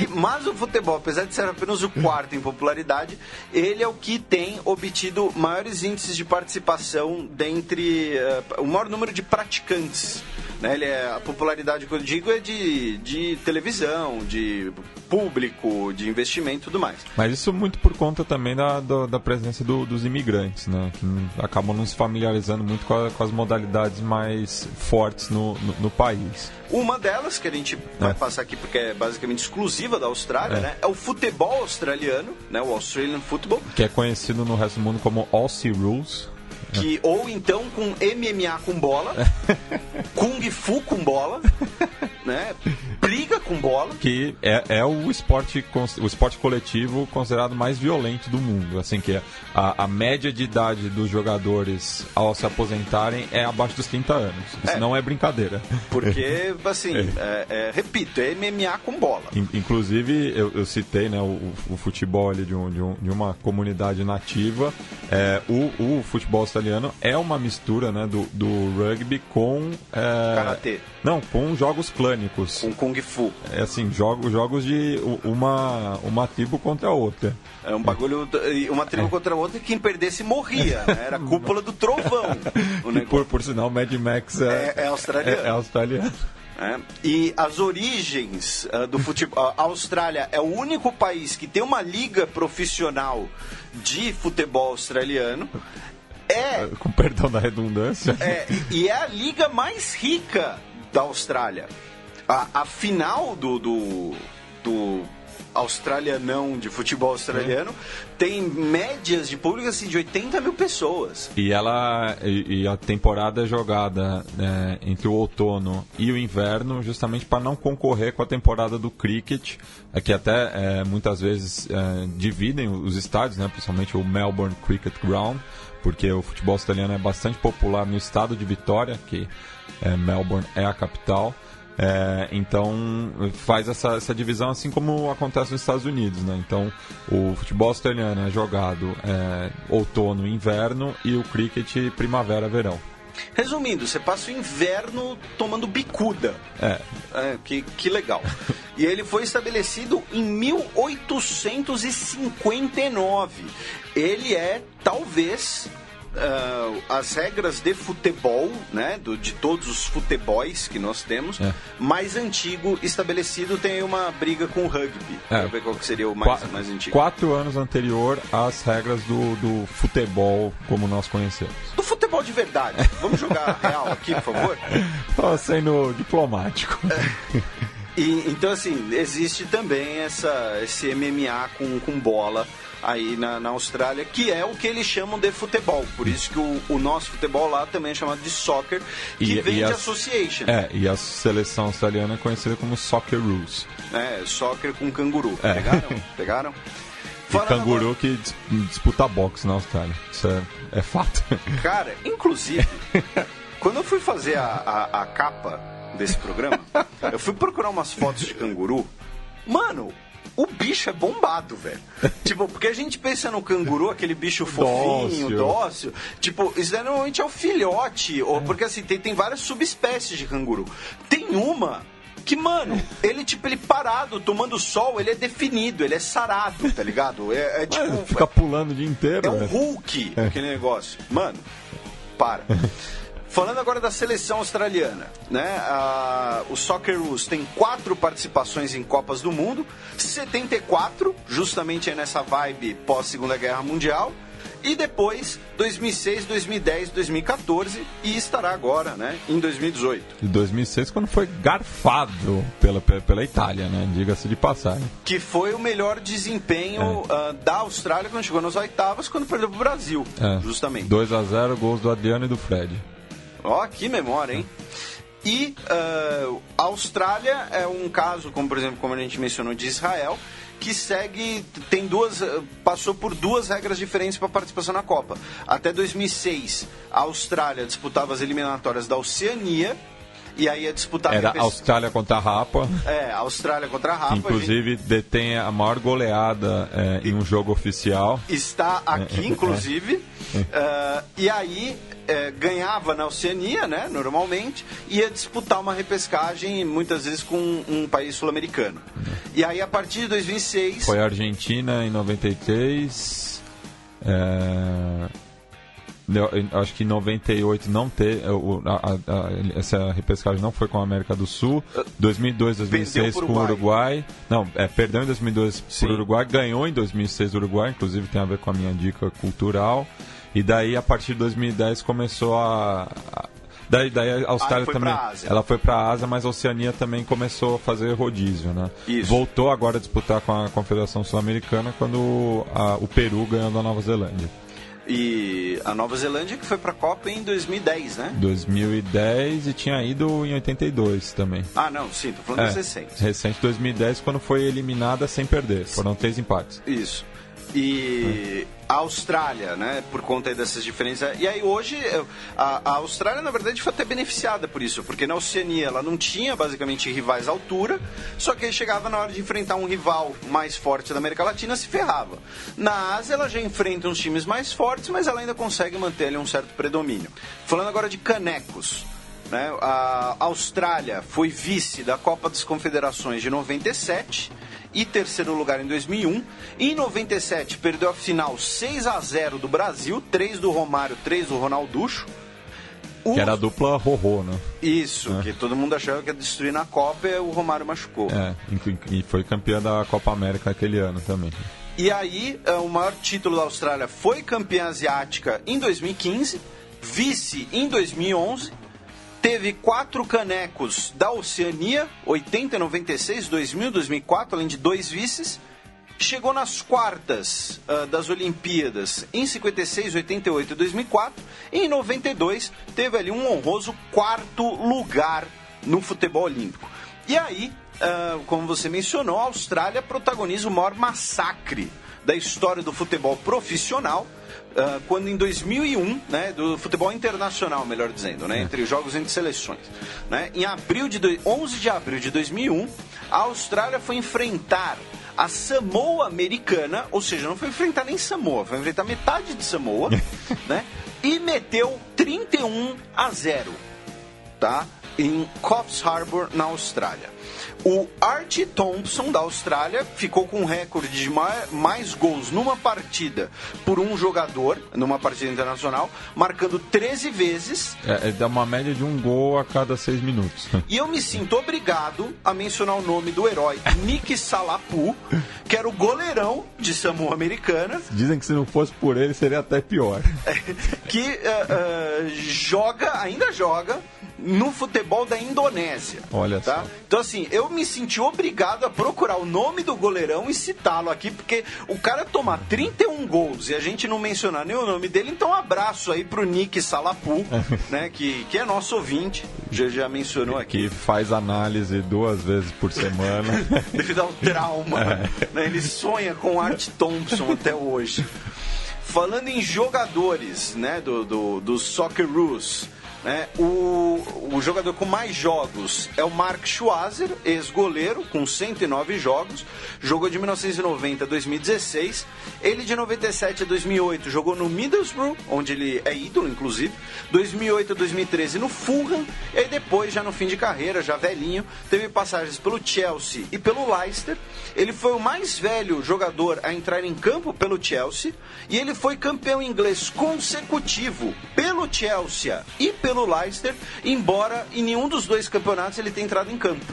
Mas o futebol, apesar de ser apenas o 4º em popularidade, ele é o que tem obtido maiores índices de participação dentre o maior número de praticantes, né? A popularidade que eu digo é de televisão, de público, de investimento e tudo mais. Mas isso muito por conta também da presença dos imigrantes, né? Que acabam não se familiarizando muito com as modalidades mais fortes no país. Uma delas, que a gente vai passar aqui porque é basicamente exclusiva da Austrália, né? É o futebol australiano, né? O Australian Football. Que é conhecido no resto do mundo como Aussie Rules. Ou então com MMA com bola, Kung Fu com bola, né? Briga com bola. Que é o esporte coletivo considerado mais violento do mundo. Assim, que a média de idade dos jogadores ao se aposentarem é abaixo dos 30 anos. Isso não é brincadeira. Porque, assim, repito, é MMA com bola. Inclusive, eu citei, né, o futebol ali de uma comunidade nativa. O futebol australiano é uma mistura, né, do rugby com... Karatê. Não, com jogos clânicos. Com Kung Fu. Assim, jogos de uma tribo contra a outra. É um bagulho, uma tribo contra a outra, e quem perdesse morria, né? Era a cúpula do trovão. Por sinal, Mad Max é australiano. É australiano. E as origens do futebol... A Austrália é o único país que tem uma liga profissional de futebol australiano. Com perdão da redundância. E é a liga mais rica da Austrália. A final do australianão de futebol australiano tem médias de público assim, de 80 mil pessoas. E a temporada é jogada entre o outono e o inverno, justamente para não concorrer com a temporada do cricket, que até muitas vezes dividem os estádios, né, principalmente o Melbourne Cricket Ground, porque o futebol australiano é bastante popular no estado de Vitória, que Melbourne é a capital. Então faz essa divisão, assim como acontece nos Estados Unidos, né? Então o futebol australiano é jogado outono e inverno, e o cricket primavera-verão. Resumindo, você passa o inverno tomando bicuda. Que legal. E ele foi estabelecido em 1859. Ele é, talvez... as regras de futebol, né, de todos os futebols que nós temos, mais antigo estabelecido. Tem aí uma briga com o rugby. Vamos ver qual que seria o mais antigo. 4 anos anterior às regras do futebol como nós conhecemos. Do futebol de verdade. Vamos jogar real aqui, por favor? Tô sendo diplomático. Então, assim, existe também esse MMA com bola aí na Austrália, que é o que eles chamam de futebol. Por isso que o nosso futebol lá também é chamado de soccer, que vem de association. E a seleção australiana é conhecida como Socceroos. Soccer com canguru. Pegaram? E canguru que disputa boxe na Austrália. Isso é fato. Cara, inclusive, quando eu fui fazer a capa desse programa, eu fui procurar umas fotos de canguru. Mano, o bicho é bombado, velho. Tipo, porque a gente pensa no canguru, aquele bicho fofinho, dócil. Tipo, isso daí normalmente é o filhote. Ou, porque assim, tem várias subespécies de canguru. Tem uma que, mano, ele parado, tomando sol, ele é definido, ele é sarado, tá ligado? Tipo, fica pulando o dia inteiro. É um Hulk, aquele negócio. Mano, para. Falando agora da seleção australiana, né? O Socceroos tem 4 participações em Copas do Mundo, 74, justamente aí nessa vibe pós-Segunda Guerra Mundial, e depois 2006, 2010, 2014 e estará agora, né, em 2018. E 2006 quando foi garfado pela Itália, né, diga-se de passagem. Que foi o melhor desempenho da Austrália quando chegou nas oitavas, quando perdeu pro Brasil, justamente. 2-0, gols do Adriano e do Fred. Ó, que memória, hein? E a Austrália é um caso, como por exemplo, como a gente mencionou, de Israel, que passou por 2 regras diferentes para participação na Copa. Até 2006, a Austrália disputava as eliminatórias da Oceania, e aí ia disputar... Era a Austrália contra a Rapa. A Austrália contra a Rapa. Que, inclusive, detém a maior goleada em um jogo oficial. Está aqui, inclusive. E aí... ganhava na Oceania, né, normalmente, ia disputar uma repescagem, muitas vezes com um país sul-americano. E aí, a partir de 2006... Foi a Argentina em 93... acho que em 98 não teve... essa repescagem não foi com a América do Sul. 2002, 2006 com o Uruguai. Não, perdeu em 2002 por Uruguai. Ganhou em 2006 do Uruguai, inclusive tem a ver com a minha dica cultural. E daí, a partir de 2010, começou Daí a Austrália também... Ela foi para a Ásia, mas a Oceania também começou a fazer rodízio, né? Isso. Voltou agora a disputar com a Confederação Sul-Americana quando o Peru ganhou da Nova Zelândia. E a Nova Zelândia que foi para a Copa em 2010, né? 2010 e tinha ido em 82 também. Ah, não, sim, tô falando dos recentes. Recente 2010, quando foi eliminada sem perder. Foram 3 empates. Isso. E a Austrália, né, por conta dessas diferenças. E aí hoje a Austrália, na verdade, foi até beneficiada por isso, porque na Oceania ela não tinha basicamente rivais à altura, só que aí chegava na hora de enfrentar um rival mais forte da América Latina, se ferrava. Na Ásia ela já enfrenta uns times mais fortes, mas ela ainda consegue manter ali um certo predomínio. Falando agora de canecos, né, a Austrália foi vice da Copa das Confederações de 97 e terceiro lugar em 2001. Em 97 perdeu a final 6-0 do Brasil, 3 do Romário, 3 do Ronalducho. Que era a dupla Rorô, né? Isso, que todo mundo achava que ia destruir na Copa e o Romário machucou. E foi campeã da Copa América aquele ano também. E aí, o maior título da Austrália foi campeã asiática em 2015, vice em 2011, teve 4 canecos da Oceania, 80, 96, 2000, 2004, além de 2 vices. Chegou nas quartas das Olimpíadas em 56, 88 e 2004. E em 92 teve ali um honroso 4º lugar no futebol olímpico. E aí, como você mencionou, a Austrália protagoniza o maior massacre da história do futebol profissional, quando em 2001, né, do futebol internacional, melhor dizendo, né, entre jogos entre seleções, né, em 11 de abril de 2001, a Austrália foi enfrentar a Samoa americana, ou seja, não foi enfrentar nem Samoa, foi enfrentar metade de Samoa, né, e meteu 31-0, tá, em Coffs Harbour, na Austrália. O Archie Thompson, da Austrália, ficou com um recorde de mais gols numa partida por um jogador, numa partida internacional, marcando 13 vezes. Dá uma média de 1 gol a cada 6 minutos. E eu me sinto obrigado a mencionar o nome do herói Nick Salapu, que era o goleirão de Samoa Americana. Dizem que se não fosse por ele, seria até pior. Que ainda joga no futebol da Indonésia. Olha tá? só. Então, assim, eu me senti obrigado a procurar o nome do goleirão e citá-lo aqui, porque o cara toma 31 gols e a gente não mencionar nem o nome dele, então um abraço aí pro Nick Salapu, né, que é nosso ouvinte, já mencionou aqui. Que faz análise 2 vezes por semana. Devido ao trauma, né? Ele sonha com Art Thompson até hoje. Falando em jogadores, né, do Socceroos, né, o jogador com mais jogos é o Mark Schwarzer, ex-goleiro, com 109 jogos, jogou de 1990 a 2016, ele de 97 a 2008 jogou no Middlesbrough, onde ele é ídolo, inclusive, 2008 a 2013 no Fulham, e aí depois, já no fim de carreira, já velhinho, teve passagens pelo Chelsea e pelo Leicester. Ele foi o mais velho jogador a entrar em campo pelo Chelsea, e ele foi campeão inglês consecutivo pelo Chelsea e pelo Leicester, embora em nenhum dos dois campeonatos ele tenha entrado em campo.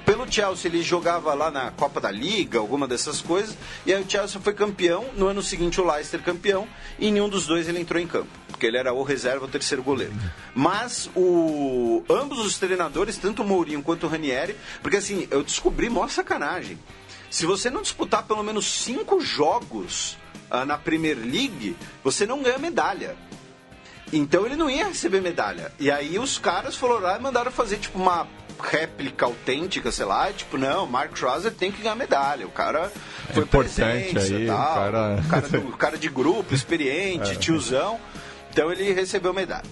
Pelo Chelsea ele jogava lá na Copa da Liga, alguma dessas coisas, e aí o Chelsea foi campeão, no ano seguinte o Leicester campeão, e em nenhum dos dois ele entrou em campo, porque ele era ou reserva ou terceiro goleiro. Mas ambos os treinadores, tanto o Mourinho quanto o Ranieri, porque assim, eu descobri mó sacanagem, se você não disputar pelo menos 5 jogos na Premier League, você não ganha medalha. Então ele não ia receber medalha. E aí os caras foram lá e mandaram fazer tipo uma réplica autêntica, sei lá, tipo, não, Mark Schwarzer tem que ganhar medalha. O cara foi importante aí, tal, o cara de grupo, experiente, tiozão. Então ele recebeu medalha.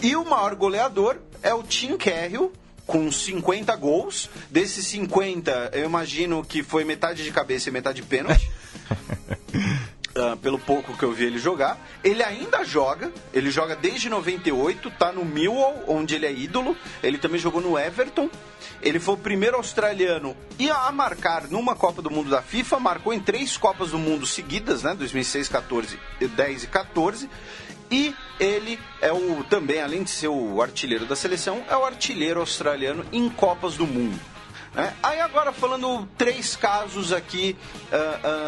E o maior goleador é o Tim Cahill, com 50 gols. Desses 50, eu imagino que foi metade de cabeça e metade de pênalti. Pelo pouco que eu vi ele jogar. Ele ainda joga, ele joga desde 98, tá no Millwall, onde ele é ídolo. Ele também jogou no Everton. Ele foi o primeiro australiano a marcar numa Copa do Mundo da FIFA, marcou em 3 Copas do Mundo seguidas, né, 2006, 14, 10 e 14. E ele é também, além de ser o artilheiro da seleção, é o artilheiro australiano em Copas do Mundo. Aí agora falando 3 casos aqui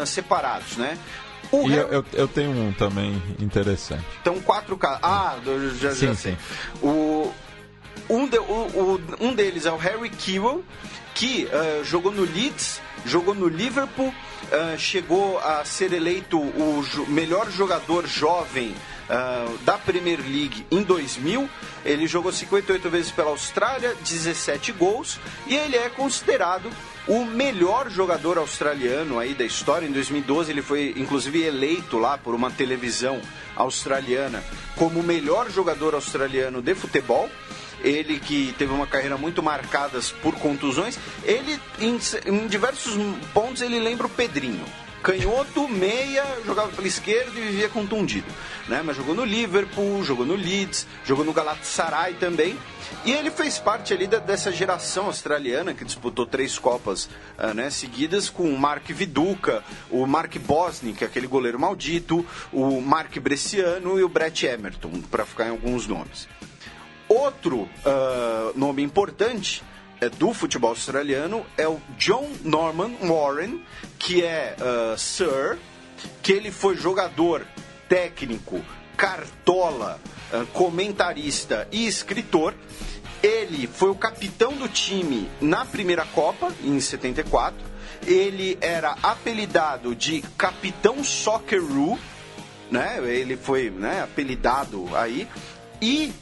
separados, né? Eu tenho um também interessante. Então 4 casos. Já sei. Sim. Um deles é o Harry Kewell, que jogou no Leeds, jogou no Liverpool, chegou a ser eleito o melhor jogador jovem da Premier League em 2000. Ele jogou 58 vezes pela Austrália, 17 gols, e ele é considerado o melhor jogador australiano aí da história. Em 2012 ele foi inclusive eleito lá por uma televisão australiana como o melhor jogador australiano de futebol. Ele que teve uma carreira muito marcada por contusões. Ele, em diversos pontos, ele lembra o Pedrinho. Canhoto, meia, jogava pela esquerda e vivia contundido, né? Mas jogou no Liverpool, jogou no Leeds, jogou no Galatasaray também. E ele fez parte ali dessa geração australiana que disputou 3 Copas seguidas, com o Mark Viduka, o Mark Bosnich, aquele goleiro maldito, o Mark Bresciano e o Brett Emerton, para ficar em alguns nomes. Outro nome importante do futebol australiano é o John Norman Warren, que é Sir, que ele foi jogador, técnico, cartola, comentarista e escritor. Ele foi o capitão do time na primeira Copa, em 74. Ele era apelidado de Capitão Socceroo, né? Ele foi apelidado aí. E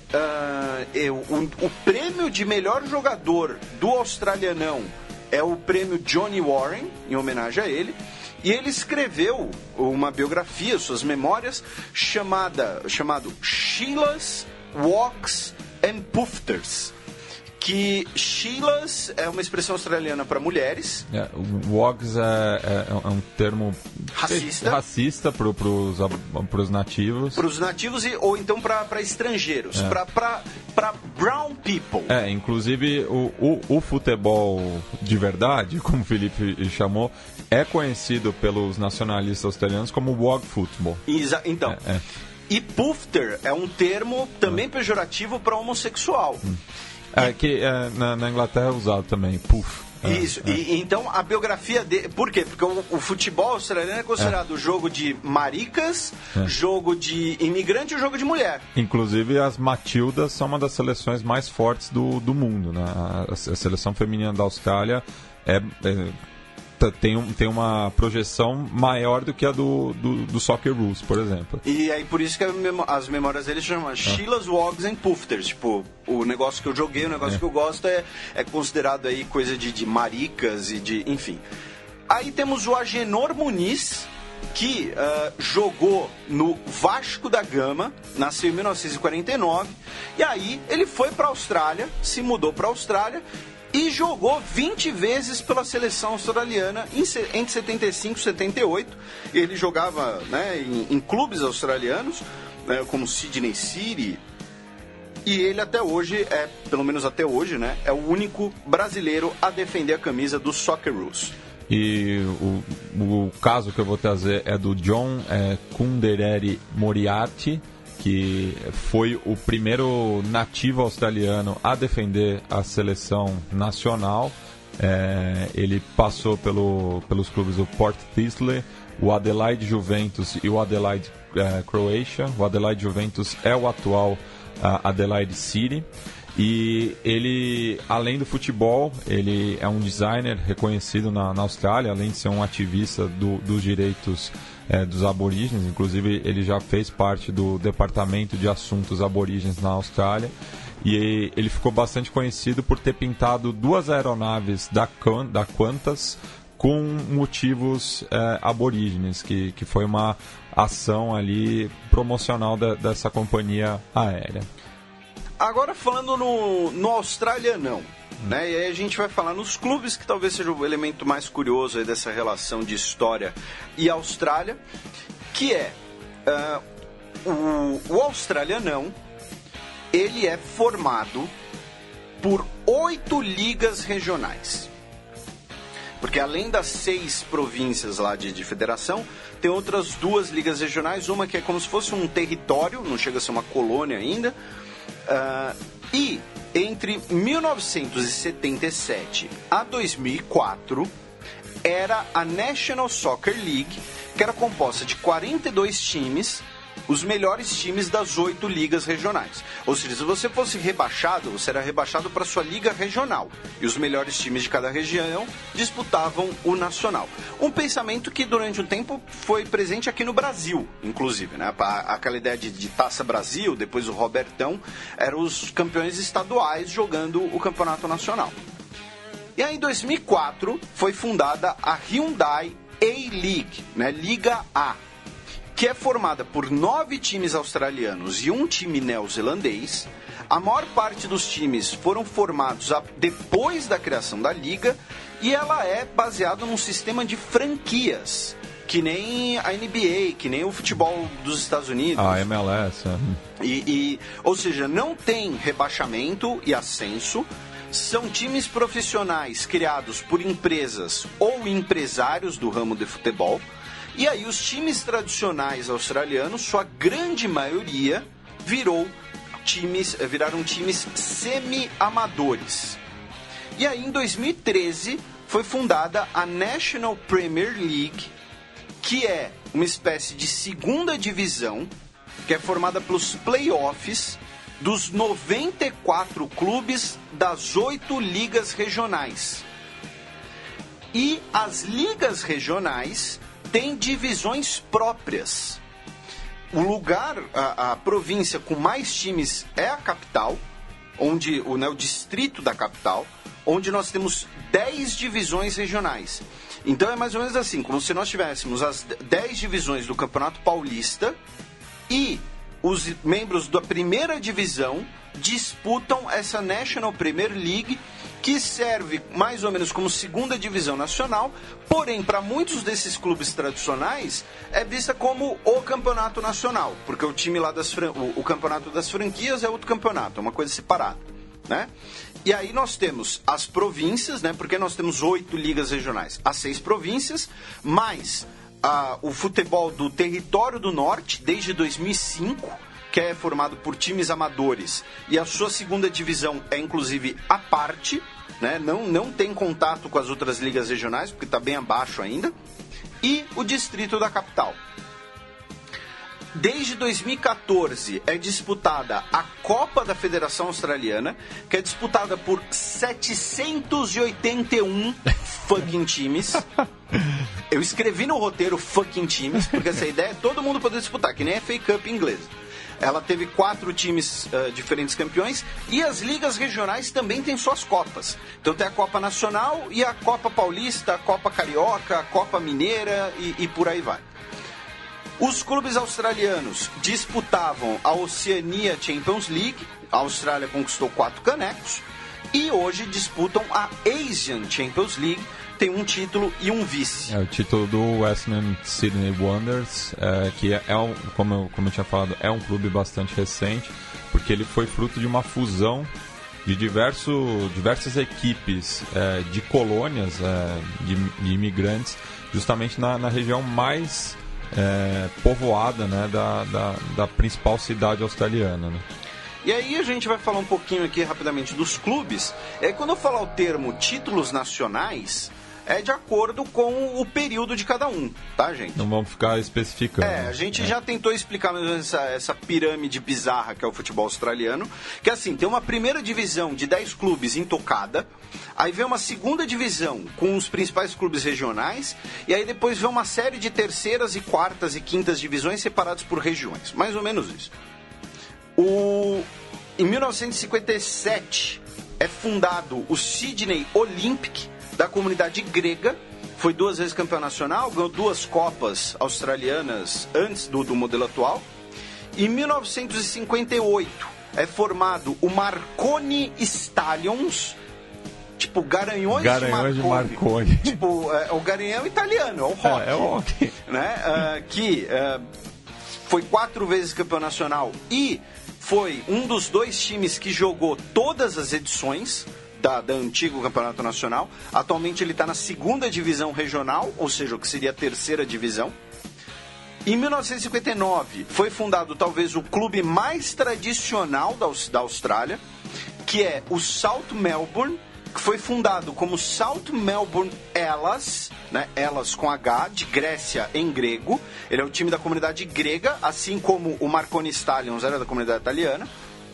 o prêmio de melhor jogador do australianão é o prêmio Johnny Warren, em homenagem a ele. E ele escreveu uma biografia, suas memórias, chamado Sheilas, Walks and Pufters. Que Sheilas é uma expressão australiana para mulheres. Wogs é um termo racista para os nativos. Para os nativos ou então para estrangeiros, para brown people. Inclusive o futebol de verdade, como o Felipe chamou, é conhecido pelos nacionalistas australianos como Wog Football. Então, e pufter é um termo também pejorativo para homossexual. Que na Inglaterra é usado também, puff. Isso, e então a biografia dele... Por quê? Porque o futebol australiano é considerado jogo de maricas, jogo de imigrante e jogo de mulher. Inclusive as Matildas são uma das seleções mais fortes do mundo, né? A seleção feminina da Austrália tem uma projeção maior do que a do Soccer Rules, por exemplo. E aí por isso que as memórias dele chamam Sheila's Wogs and Pufters. Tipo, o negócio que eu joguei, o negócio que eu gosto é considerado aí coisa de maricas e de... Enfim. Aí temos o Agenor Muniz, que jogou no Vasco da Gama, nasceu em 1949, e aí ele foi para a Austrália, se mudou para a Austrália e jogou 20 vezes pela seleção australiana entre 75 e 78. Ele jogava, né, em clubes australianos, né, como Sydney City, e ele até hoje, pelo menos até hoje, né, é o único brasileiro a defender a camisa do Soccer Rules. E o caso que eu vou trazer é do John Kundereri Moriarty, que foi o primeiro nativo australiano a defender a seleção nacional. Ele passou pelos clubes do Port Thistle, o Adelaide Juventus e o Adelaide Croatia. O Adelaide Juventus é o atual Adelaide City. E ele, além do futebol, ele é um designer reconhecido na Austrália, além de ser um ativista dos direitos dos aborígenes. Inclusive, ele já fez parte do Departamento de Assuntos Aborígenes na Austrália. E ele ficou bastante conhecido por ter pintado 2 aeronaves da Qantas com motivos aborígenes, que foi uma ação ali promocional dessa companhia aérea. Agora falando no australianão, né? E aí a gente vai falar nos clubes, que talvez seja o elemento mais curioso aí dessa relação de história e Austrália, que o australianão, ele é formado por 8 ligas regionais. Porque além das 6 províncias lá de federação, tem outras 2 ligas regionais, uma que é como se fosse um território, não chega a ser uma colônia ainda. E entre 1977 a 2004 era a National Soccer League, que era composta de 42 times, os melhores times das 8 ligas regionais. Ou seja, se você fosse rebaixado, você era rebaixado para sua liga regional. E os melhores times de cada região disputavam o nacional. Um pensamento que durante um tempo foi presente aqui no Brasil, inclusive, né? Aquela ideia de Taça Brasil, depois o Robertão, eram os campeões estaduais jogando o campeonato nacional. E aí em 2004 foi fundada a Hyundai A-League, né? Liga A, que é formada por 9 times australianos e um time neozelandês. A maior parte dos times foram formados depois da criação da liga, e ela é baseada num sistema de franquias, que nem a NBA, que nem o futebol dos Estados Unidos. A MLS. Ou seja, não tem rebaixamento e ascenso. São times profissionais criados por empresas ou empresários do ramo de futebol. E aí os times tradicionais australianos, sua grande maioria, viraram times semi-amadores. E aí em 2013 foi fundada a National Premier League, que é uma espécie de segunda divisão, que é formada pelos playoffs dos 94 clubes das 8 ligas regionais. E as ligas regionais tem divisões próprias. O lugar, a província com mais times é a capital, onde o distrito da capital, onde nós temos 10 divisões regionais. Então é mais ou menos assim, como se nós tivéssemos as 10 divisões do Campeonato Paulista e os membros da primeira divisão disputam essa National Premier League, que serve mais ou menos como segunda divisão nacional, porém, para muitos desses clubes tradicionais, é vista como o campeonato nacional, porque o time lá o campeonato das franquias é outro campeonato, é uma coisa separada, né? E aí nós temos as províncias, né? Porque nós temos 8 ligas regionais, as 6 províncias, mais o futebol do Território do Norte, desde 2005, que é formado por times amadores, e a sua segunda divisão é inclusive à parte, né? Não tem contato com as outras ligas regionais, porque está bem abaixo ainda, e o Distrito da Capital. Desde 2014 é disputada a Copa da Federação Australiana, que é disputada por 781 fucking times. Eu escrevi no roteiro fucking times, porque essa ideia é todo mundo poder disputar, que nem a FA Cup inglesa. Ela teve 4 times diferentes campeões, e as ligas regionais também têm suas copas. Então tem a Copa Nacional e a Copa Paulista, a Copa Carioca, a Copa Mineira e por aí vai. Os clubes australianos disputavam a Oceania Champions League, a Austrália conquistou 4 canecos, e hoje disputam a Asian Champions League, tem um título e um vice. É o título do Western Sydney Wanderers, que como eu tinha falado, é um clube bastante recente, porque ele foi fruto de uma fusão de diversas equipes de colônias de imigrantes, justamente na região mais povoada, né, da principal cidade australiana, né? E aí a gente vai falar um pouquinho aqui rapidamente dos clubes. Quando eu falar o termo títulos nacionais, é de acordo com o período de cada um, tá, gente? Não vamos ficar especificando. A gente já tentou explicar mais ou menos essa pirâmide bizarra que é o futebol australiano, que assim, tem uma primeira divisão de 10 clubes intocada, aí vem uma segunda divisão com os principais clubes regionais, e aí depois vem uma série de terceiras e quartas e quintas divisões separados por regiões, mais ou menos isso. Em 1957 é fundado o Sydney Olympic, da comunidade grega, foi 2 vezes campeão nacional, ganhou 2 copas australianas antes do modelo atual. Em 1958 é formado o Marconi Stallions, tipo Garanhões de Marconi. Tipo, o Garanhão italiano, é o rock. É o rock. Né? Que foi 4 vezes campeão nacional e foi um dos 2 times que jogou todas as edições da antigo campeonato nacional. Atualmente ele está na 2ª divisão regional, ou seja, o que seria a 3ª divisão. Em 1959 foi fundado talvez o clube mais tradicional da Austrália, que é o South Melbourne, que foi fundado como South Melbourne Hellas, né? Hellas com H, de Grécia em grego. Ele é o time da comunidade grega, assim como o Marconi Stallions era da comunidade italiana.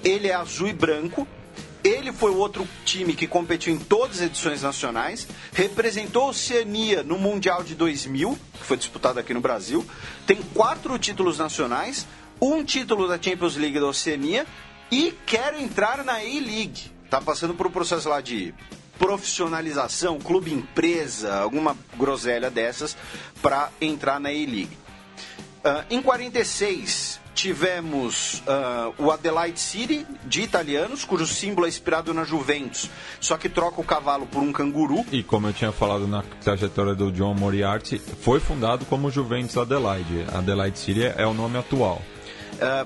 Ele é azul e branco. Ele foi o outro time que competiu em todas as edições nacionais, representou a Oceania no Mundial de 2000, que foi disputado aqui no Brasil, tem 4 títulos nacionais, 1 título da Champions League da Oceania e quer entrar na A-League. Está passando por um processo lá de profissionalização, clube empresa, alguma groselha dessas, para entrar na A-League. Em 46... tivemos o Adelaide City, de italianos, cujo símbolo é inspirado na Juventus, só que troca o cavalo por um canguru. E como eu tinha falado na trajetória do John Moriarty, foi fundado como Juventus Adelaide. Adelaide City é o nome atual.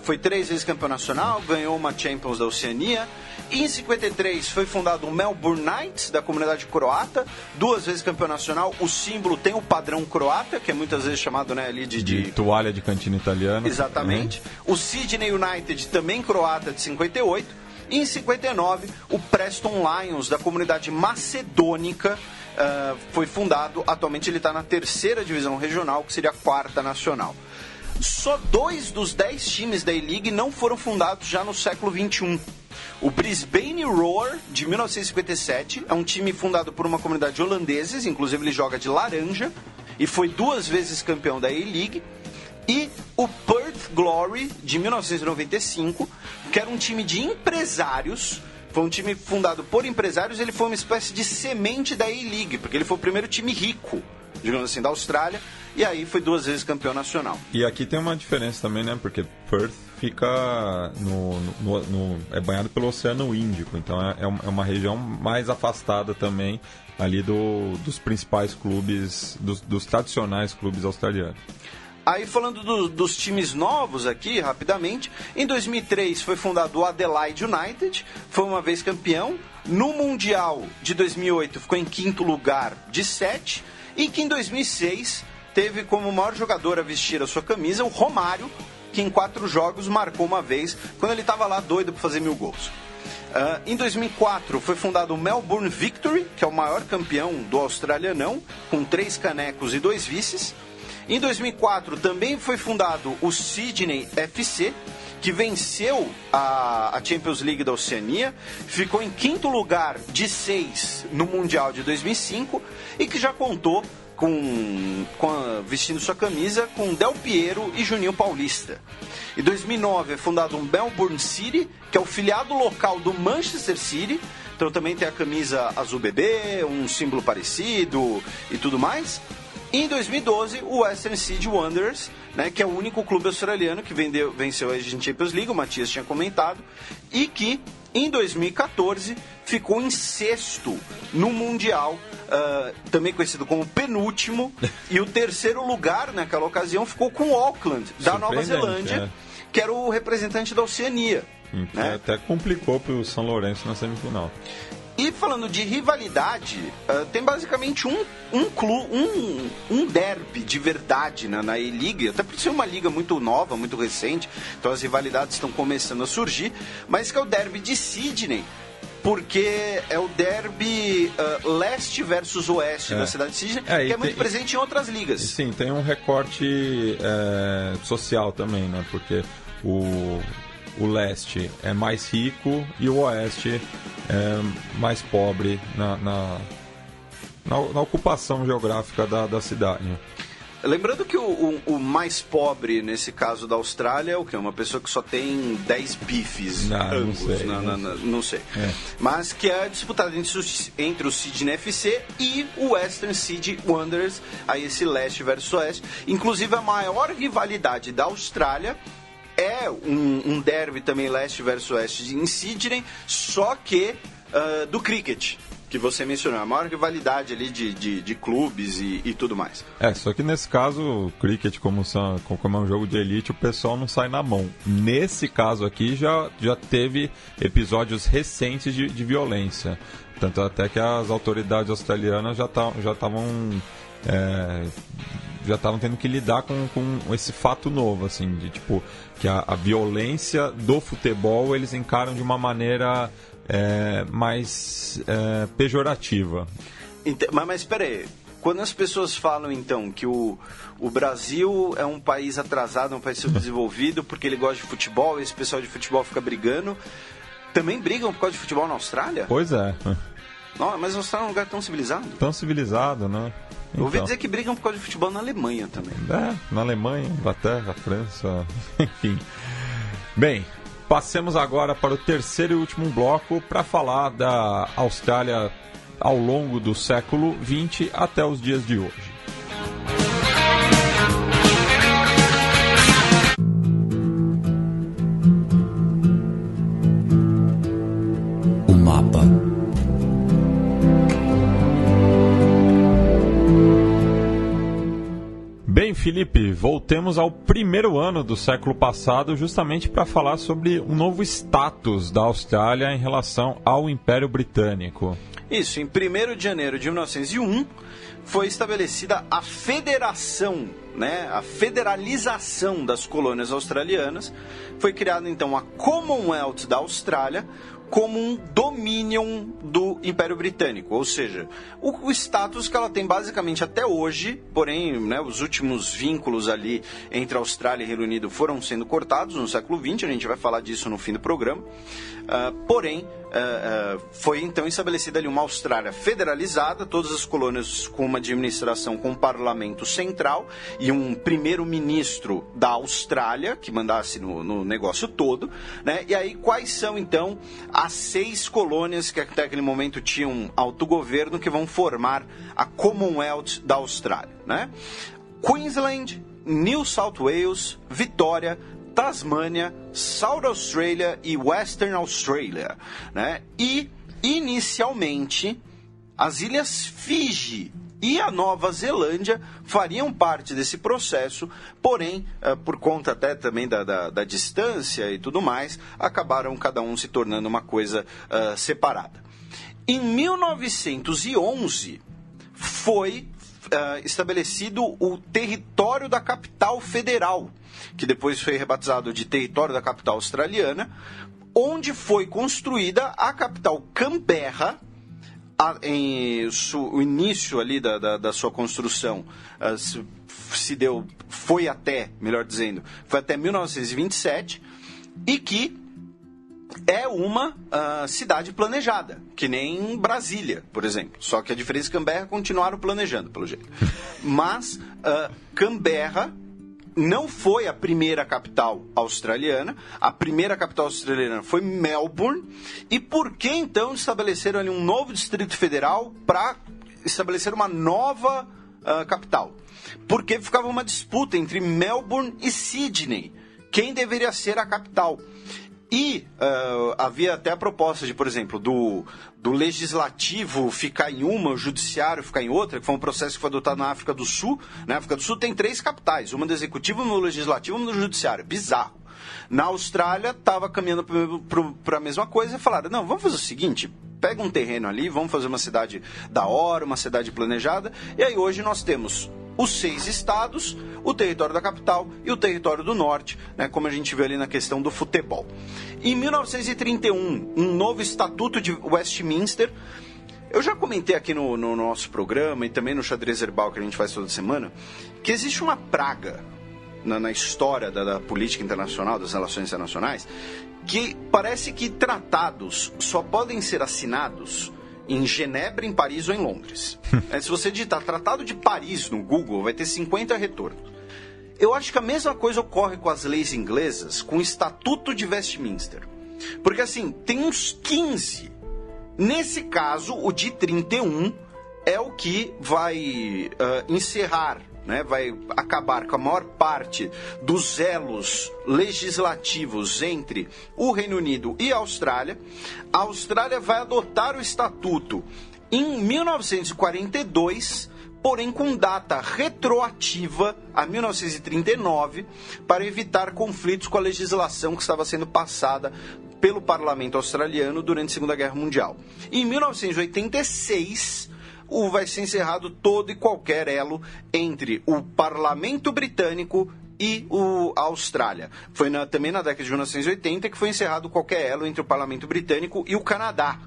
Foi 3 vezes campeão nacional, ganhou uma Champions da Oceania. Em 53 foi fundado o Melbourne Knights, da comunidade croata, 2 vezes campeão nacional. O símbolo tem o padrão croata, que é muitas vezes chamado, né, ali de toalha de cantina italiana. Exatamente. O Sydney United, também croata, de 58. E em 59, o Preston Lions, da comunidade macedônica, foi fundado. Atualmente ele está na 3ª divisão regional, que seria a 4ª nacional. Só 2 dos 10 times da A-League não foram fundados já no século XXI. O Brisbane Roar, de 1957, é um time fundado por uma comunidade de holandeses, inclusive ele joga de laranja, e foi 2 vezes campeão da A-League. E o Perth Glory, de 1995, que era um time de empresários, foi um time fundado por empresários, ele foi uma espécie de semente da A-League, porque ele foi o primeiro time rico, digamos assim, da Austrália, e aí foi 2 vezes campeão nacional. E aqui tem uma diferença também, né? Porque Perth fica é banhado pelo Oceano Índico, então é uma região mais afastada também ali dos principais clubes, dos tradicionais clubes australianos. Aí falando dos times novos aqui, rapidamente, em 2003 foi fundado o Adelaide United, foi uma vez campeão. No Mundial de 2008 ficou em 5º lugar de 7, e que em 2006 teve como maior jogador a vestir a sua camisa o Romário, que em 4 jogos marcou uma vez, quando ele estava lá doido para fazer 1000 gols. Em 2004 foi fundado o Melbourne Victory, que é o maior campeão do australianão, com 3 canecos e 2 vices. Em 2004 também foi fundado o Sydney FC, que venceu a Champions League da Oceania, ficou em 5º lugar de 6 no Mundial de 2005 e que já contou vestindo sua camisa com Del Piero e Juninho Paulista. Em 2009 é fundado o Melbourne City, que é o filiado local do Manchester City, então também tem a camisa azul bebê, um símbolo parecido e tudo mais. Em 2012, o Western Sydney Wanderers, né, que é o único clube australiano que venceu a Champions League, o Matias tinha comentado, e que em 2014 ficou em 6º no Mundial, também conhecido como penúltimo, e o 3º lugar naquela ocasião ficou com o Auckland, da Nova Zelândia, que era o representante da Oceania. Né? Até complicou para o São Lourenço na semifinal. E falando de rivalidade, tem basicamente um derby de verdade na E-League, até por ser uma liga muito nova, muito recente, então as rivalidades estão começando a surgir, mas que é o derby de Sydney, porque é o derby leste versus oeste da cidade de Sydney, que é muito presente em outras ligas. Sim, tem um recorte social também, né? Porque o leste é mais rico e o oeste é mais pobre na ocupação geográfica da cidade. Lembrando que o mais pobre, nesse caso da Austrália, é o quê? Uma pessoa que só tem 10 bifes ambos. Não sei. Mas que é disputado entre o Sydney FC e o Western Sydney Wanderers, aí esse leste versus oeste. Inclusive, a maior rivalidade da Austrália é um derby também leste versus oeste em Sydney, só que do cricket, que você mencionou, a maior rivalidade ali de clubes e tudo mais. Só que nesse caso, o cricket, como é um jogo de elite, o pessoal não sai na mão. Nesse caso aqui, já teve episódios recentes de violência. Tanto até que as autoridades australianas já estavam tendo que lidar com esse fato novo, assim, de tipo, que a violência do futebol eles encaram de uma maneira mais pejorativa. Mas espera aí, quando as pessoas falam então que o Brasil é um país atrasado, um país subdesenvolvido porque ele gosta de futebol e esse pessoal de futebol fica brigando, também brigam por causa de futebol na Austrália? Pois é. Não, mas a Austrália é um lugar tão civilizado? Tão civilizado, né? Eu ouvi dizer que brigam por causa de futebol na Alemanha também. Na Alemanha, Inglaterra, França, enfim. Bem, passemos agora para o terceiro e último bloco para falar da Austrália ao longo do século XX até os dias de hoje. O mapa. Bem, Felipe, voltemos ao primeiro ano do século passado justamente para falar sobre um novo status da Austrália em relação ao Império Britânico. Isso, em 1º de janeiro de 1901 foi estabelecida a federação, né, a federalização das colônias australianas. Foi criada então a Commonwealth da Austrália como um dominion do Império Britânico, ou seja, o status que ela tem basicamente até hoje, porém, né, os últimos vínculos ali entre a Austrália e Reino Unido foram sendo cortados no século XX, a gente vai falar disso no fim do programa, porém, foi então estabelecida ali uma Austrália federalizada, todas as colônias com uma administração com um parlamento central e um primeiro-ministro da Austrália, que mandasse no negócio todo, né? E aí quais são então as 6 colônias que até aquele momento tinham autogoverno que vão formar a Commonwealth da Austrália, né? Queensland, New South Wales, Vitória, Tasmânia, South Australia e Western Australia, né? E, inicialmente, as ilhas Fiji e a Nova Zelândia fariam parte desse processo, porém, por conta até também da distância e tudo mais, acabaram cada um se tornando uma coisa separada. Em 1911, foi estabelecido o Território da Capital Federal, que depois foi rebatizado de Território da Capital Australiana, onde foi construída a capital Canberra. O início ali da sua construção foi até 1927, e que é uma cidade planejada, que nem Brasília, por exemplo. Só que a diferença é que Canberra continuaram planejando, pelo jeito. Mas Canberra não foi a primeira capital australiana. A primeira capital australiana foi Melbourne. E por que então estabeleceram ali um novo Distrito Federal para estabelecer uma nova capital? Porque ficava uma disputa entre Melbourne e Sydney. Quem deveria ser a capital? E havia até a proposta de, por exemplo, do legislativo ficar em uma, o judiciário ficar em outra, que foi um processo que foi adotado na África do Sul. Na África do Sul tem 3 capitais, uma do executivo, uma do legislativo e uma do judiciário. Bizarro. Na Austrália estava caminhando para a mesma coisa e falaram, não, vamos fazer o seguinte, pega um terreno ali, vamos fazer uma cidade da hora, uma cidade planejada. E aí hoje nós temos os 6 estados, o território da capital e o território do norte, né, como a gente vê ali na questão do futebol. Em 1931, um novo Estatuto de Westminster. Eu já comentei aqui no nosso programa e também no Xadrez Herbal que a gente faz toda semana, que existe uma praga na história da política internacional, das relações internacionais, que parece que tratados só podem ser assinados em Genebra, em Paris ou em Londres. Se você digitar Tratado de Paris no Google, vai ter 50 retornos. Eu acho que a mesma coisa ocorre com as leis inglesas, com o Estatuto de Westminster. Porque, assim, tem uns 15. Nesse caso, o de 31 é o que vai encerrar, né, vai acabar com a maior parte dos elos legislativos entre o Reino Unido e a Austrália. A Austrália vai adotar o Estatuto em 1942, porém com data retroativa a 1939, para evitar conflitos com a legislação que estava sendo passada pelo parlamento australiano durante a Segunda Guerra Mundial. Em 1986... vai ser encerrado todo e qualquer elo entre o parlamento britânico e a Austrália. Foi também na década de 1980 que foi encerrado qualquer elo entre o parlamento britânico e o Canadá.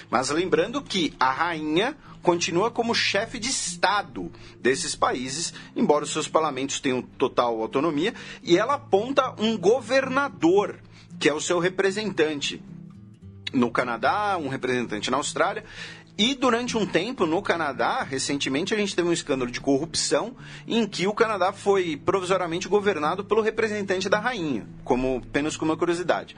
Mas lembrando que a rainha continua como chefe de Estado desses países, embora os seus parlamentos tenham total autonomia, e ela aponta um governador, que é o seu representante no Canadá, um representante na Austrália. E durante um tempo, no Canadá, recentemente, a gente teve um escândalo de corrupção em que o Canadá foi provisoriamente governado pelo representante da rainha, apenas como uma curiosidade.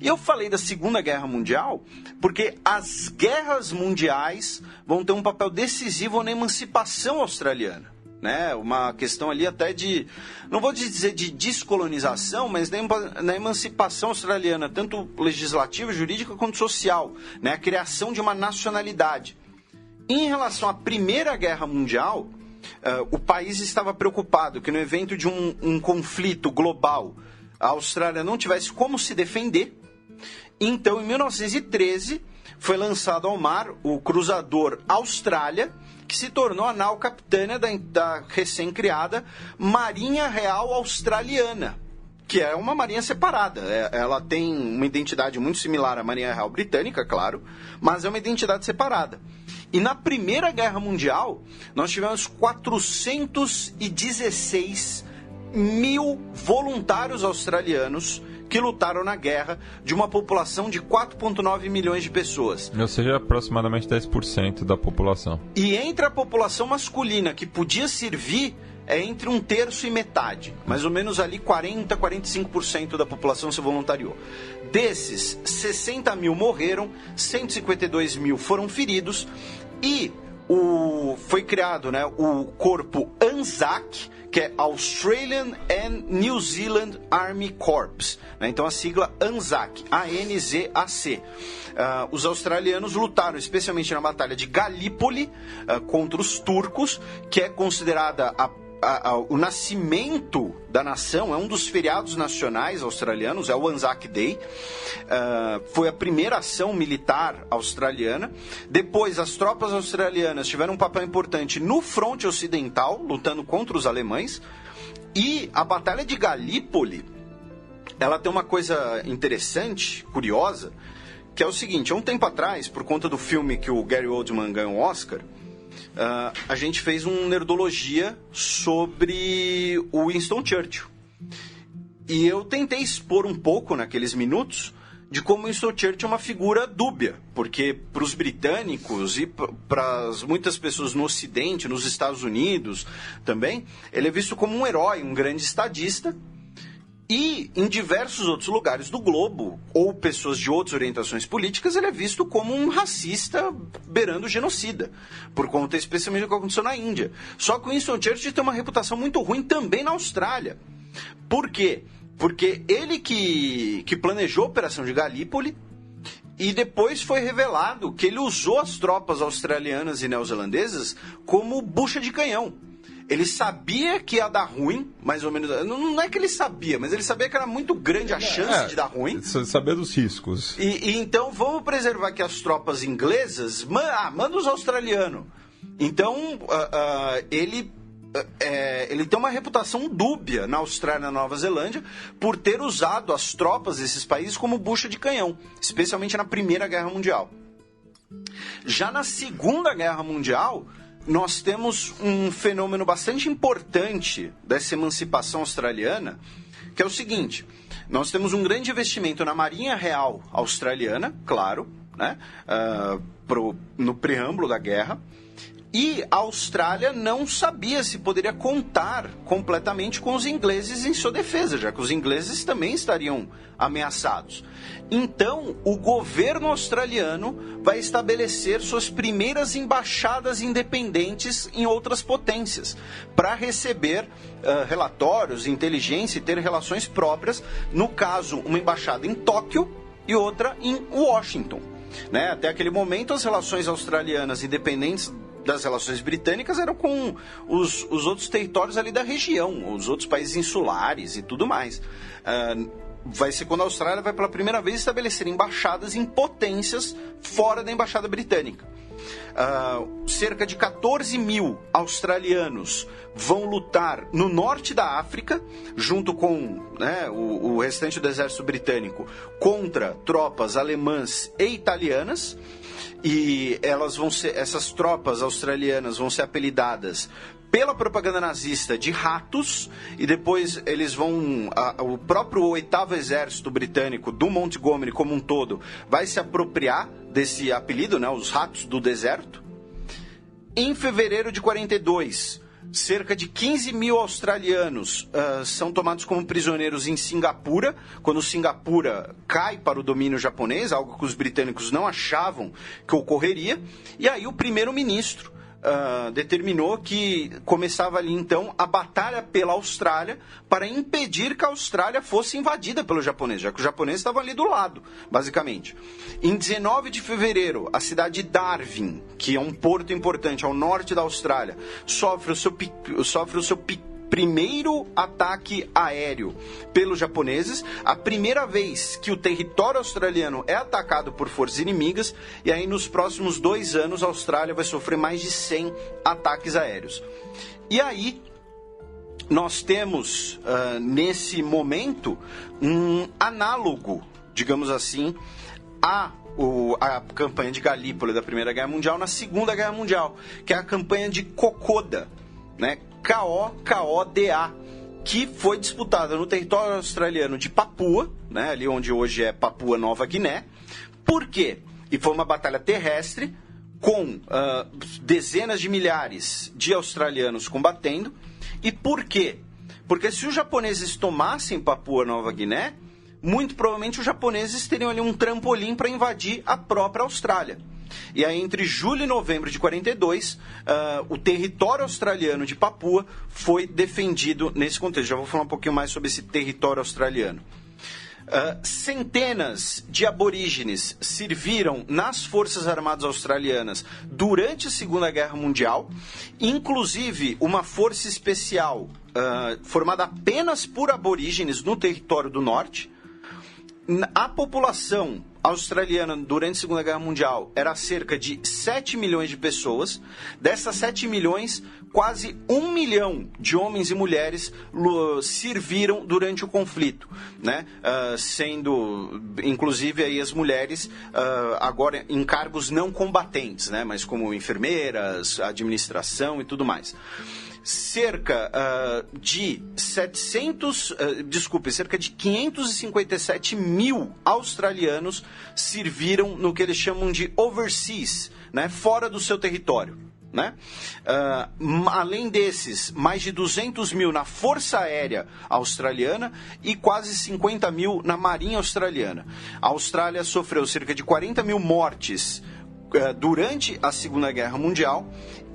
E eu falei da Segunda Guerra Mundial porque as guerras mundiais vão ter um papel decisivo na emancipação australiana. Né, uma questão ali até de, não vou dizer de descolonização, mas na emancipação australiana, tanto legislativa, jurídica, quanto social, né, a criação de uma nacionalidade. Em relação à Primeira Guerra Mundial, o país estava preocupado que no evento de um conflito global, a Austrália não tivesse como se defender. Então, em 1913, foi lançado ao mar o cruzador Austrália, que se tornou a nau capitânia da recém-criada Marinha Real Australiana, que é uma marinha separada. Ela tem uma identidade muito similar à Marinha Real Britânica, claro, mas é uma identidade separada. E na Primeira Guerra Mundial, nós tivemos 416 mil voluntários australianos que lutaram na guerra, de uma população de 4,9 milhões de pessoas. Ou seja, aproximadamente 10% da população. E entre a população masculina que podia servir, é entre 1/3 e metade. Mais ou menos ali 40, 45% da população se voluntariou. Desses, 60 mil morreram, 152 mil foram feridos e foi criado, né, o corpo ANZAC, que é Australian and New Zealand Army Corps, né? Então a sigla ANZAC, ANZAC. Os australianos lutaram especialmente na Batalha de Galípoli contra os turcos, que é considerada o nascimento da nação, é um dos feriados nacionais australianos, é o Anzac Day. Foi a primeira ação militar australiana. Depois, as tropas australianas tiveram um papel importante no fronte ocidental, lutando contra os alemães. E a Batalha de Galípoli ela tem uma coisa interessante, curiosa, que é o seguinte: há um tempo atrás, por conta do filme que o Gary Oldman ganhou o Oscar, a gente fez um Nerdologia sobre o Winston Churchill. E eu tentei expor um pouco naqueles minutos de como Winston Churchill é uma figura dúbia, porque para os britânicos e para muitas pessoas no Ocidente, nos Estados Unidos também, ele é visto como um herói, um grande estadista. E em diversos outros lugares do globo, ou pessoas de outras orientações políticas, ele é visto como um racista beirando genocida, por conta especialmente do que aconteceu na Índia. Só que o Winston Churchill tem uma reputação muito ruim também na Austrália. Por quê? Porque ele que planejou a Operação de Galípoli, e depois foi revelado que ele usou as tropas australianas e neozelandesas como bucha de canhão. Ele sabia que ia dar ruim, mais ou menos. Não é que ele sabia, mas ele sabia que era muito grande a chance de dar ruim. Saber dos riscos. E então vamos preservar aqui as tropas inglesas. Manda os australianos. Então ele tem uma reputação dúbia na Austrália e na Nova Zelândia por ter usado as tropas desses países como bucha de canhão, especialmente na Primeira Guerra Mundial. Já na Segunda Guerra Mundial, nós temos um fenômeno bastante importante dessa emancipação australiana, que é o seguinte: nós temos um grande investimento na Marinha Real Australiana, claro, né, no preâmbulo da guerra, e a Austrália não sabia se poderia contar completamente com os ingleses em sua defesa, já que os ingleses também estariam ameaçados. Então, o governo australiano vai estabelecer suas primeiras embaixadas independentes em outras potências, para receber relatórios, inteligência e ter relações próprias, no caso, uma embaixada em Tóquio e outra em Washington. Né? Até aquele momento, as relações australianas independentes das relações britânicas eram com os outros territórios ali da região, os outros países insulares e tudo mais. Vai ser quando a Austrália vai pela primeira vez estabelecer embaixadas em potências fora da embaixada britânica. Cerca de 14 mil australianos vão lutar no norte da África, junto com, né, o restante do exército britânico, contra tropas alemãs e italianas. E essas tropas australianas vão ser apelidadas pela propaganda nazista de ratos, e depois eles vão, o próprio 8º Exército Britânico do Montgomery como um todo vai se apropriar desse apelido, né, os ratos do deserto. Em fevereiro de 42, cerca de 15 mil australianos são tomados como prisioneiros em Singapura, quando Singapura cai para o domínio japonês, algo que os britânicos não achavam que ocorreria, e aí o primeiro-ministro determinou que começava ali então a batalha pela Austrália para impedir que a Austrália fosse invadida pelos japoneses, já que os japoneses estavam ali do lado, basicamente. Em 19 de fevereiro, a cidade de Darwin, que é um porto importante ao norte da Austrália, sofre o seu primeiro ataque aéreo pelos japoneses, a primeira vez que o território australiano é atacado por forças inimigas, e aí nos próximos 2 anos a Austrália vai sofrer mais de 100 ataques aéreos. E aí nós temos, nesse momento, um análogo, digamos assim, a campanha de Galípoli da Primeira Guerra Mundial na Segunda Guerra Mundial, que é a campanha de Kokoda, né? Kokoda, que foi disputada no território australiano de Papua, né? Ali onde hoje é Papua Nova Guiné. Por quê? E foi uma batalha terrestre com dezenas de milhares de australianos combatendo. E por quê? Porque se os japoneses tomassem Papua Nova Guiné, muito provavelmente os japoneses teriam ali um trampolim para invadir a própria Austrália. E aí, entre julho e novembro de 42, o território australiano de Papua foi defendido nesse contexto. Já vou falar um pouquinho mais sobre esse território australiano. Centenas de aborígenes serviram nas Forças Armadas Australianas durante a Segunda Guerra Mundial, inclusive uma força especial formada apenas por aborígenes no território do norte. A população australiana durante a Segunda Guerra Mundial era cerca de 7 milhões de pessoas. Dessas 7 milhões, quase 1 milhão de homens e mulheres serviram durante o conflito, né? Sendo, inclusive, aí as mulheres agora em cargos não combatentes, né? Mas como enfermeiras, administração e tudo mais. Cerca de 557 mil australianos serviram no que eles chamam de overseas, né, fora do seu território, né? Além desses, mais de 200 mil na Força Aérea Australiana e quase 50 mil na Marinha Australiana. A Austrália sofreu cerca de 40 mil mortes durante a Segunda Guerra Mundial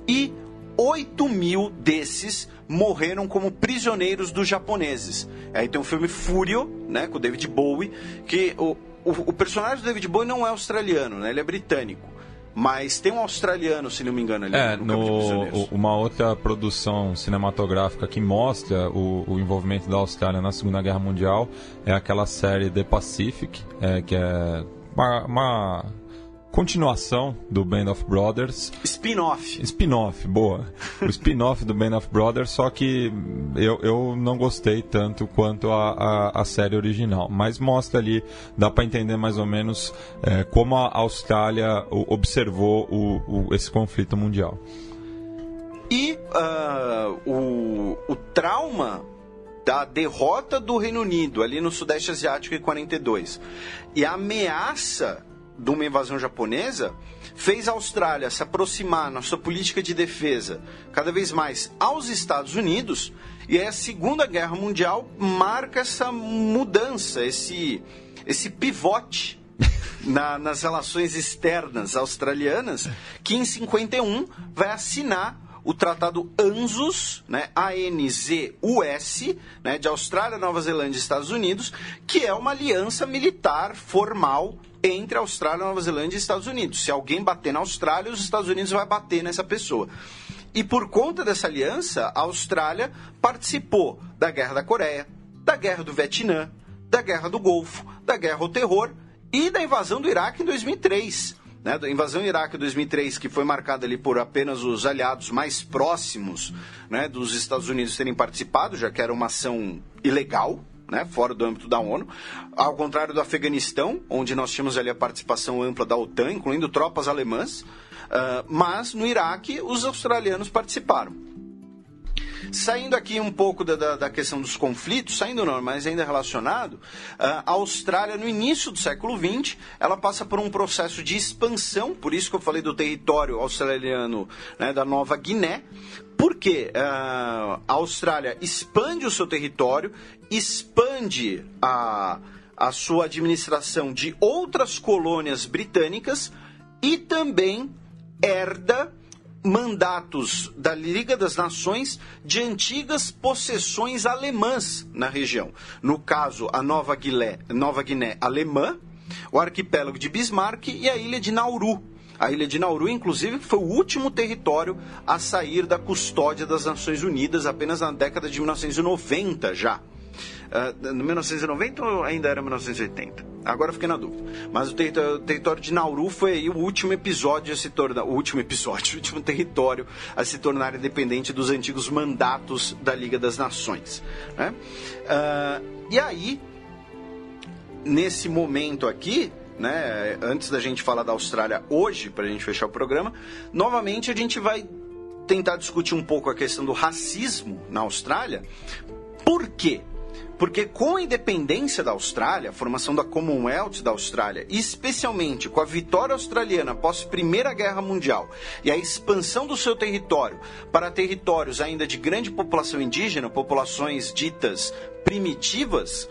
e 8 mil desses morreram como prisioneiros dos japoneses. Aí tem o filme Fúrio, né, com o David Bowie, que o personagem do David Bowie não é australiano, né, ele é britânico. Mas tem um australiano, se não me engano, ali no Campo de Prisioneiros. Uma outra produção cinematográfica que mostra o envolvimento da Austrália na Segunda Guerra Mundial é aquela série The Pacific, que é uma continuação do Band of Brothers. Spin-off, boa. O spin-off do Band of Brothers, só que eu não gostei tanto quanto a série original. Mas mostra ali, dá para entender mais ou menos como a Austrália observou esse conflito mundial. E o trauma da derrota do Reino Unido ali no Sudeste Asiático em 42 e a ameaça de uma invasão japonesa fez a Austrália se aproximar na sua política de defesa cada vez mais aos Estados Unidos, e aí a Segunda Guerra Mundial marca essa mudança, esse pivote nas relações externas australianas, que em 51 vai assinar o Tratado ANZUS, né, ANZUS, né, de Austrália, Nova Zelândia e Estados Unidos, que é uma aliança militar formal entre a Austrália, Nova Zelândia e Estados Unidos. Se alguém bater na Austrália, os Estados Unidos vai bater nessa pessoa. E por conta dessa aliança, a Austrália participou da Guerra da Coreia, da Guerra do Vietnã, da Guerra do Golfo, da Guerra ao Terror e da invasão do Iraque em 2003. Né, da invasão do Iraque em 2003, que foi marcada ali por apenas os aliados mais próximos, né, dos Estados Unidos terem participado, já que era uma ação ilegal, né, fora do âmbito da ONU, ao contrário do Afeganistão, onde nós tínhamos ali a participação ampla da OTAN, incluindo tropas alemãs, mas no Iraque os australianos participaram. Saindo aqui um pouco da questão dos conflitos, saindo não, mas ainda relacionado, a Austrália, no início do século XX, ela passa por um processo de expansão, por isso que eu falei do território australiano, né, da Nova Guiné, porque a Austrália expande o seu território, expande a sua administração de outras colônias britânicas e também herda mandatos da Liga das Nações de antigas possessões alemãs na região. No caso, a Nova Guiné alemã, o arquipélago de Bismarck e a ilha de Nauru. A ilha de Nauru, inclusive, foi o último território a sair da custódia das Nações Unidas apenas na década de 1990 já. 1990 ou ainda era 1980? Agora fiquei na dúvida. Mas o território de Nauru foi aí o último episódio a se tornar... O último território a se tornar independente dos antigos mandatos da Liga das Nações, né? E aí, nesse momento aqui, né, antes da gente falar da Austrália hoje, para a gente fechar o programa, novamente a gente vai tentar discutir um pouco a questão do racismo na Austrália. Por quê? Porque com a independência da Austrália, a formação da Commonwealth da Austrália, e especialmente com a vitória australiana após a Primeira Guerra Mundial e a expansão do seu território para territórios ainda de grande população indígena, populações ditas primitivas,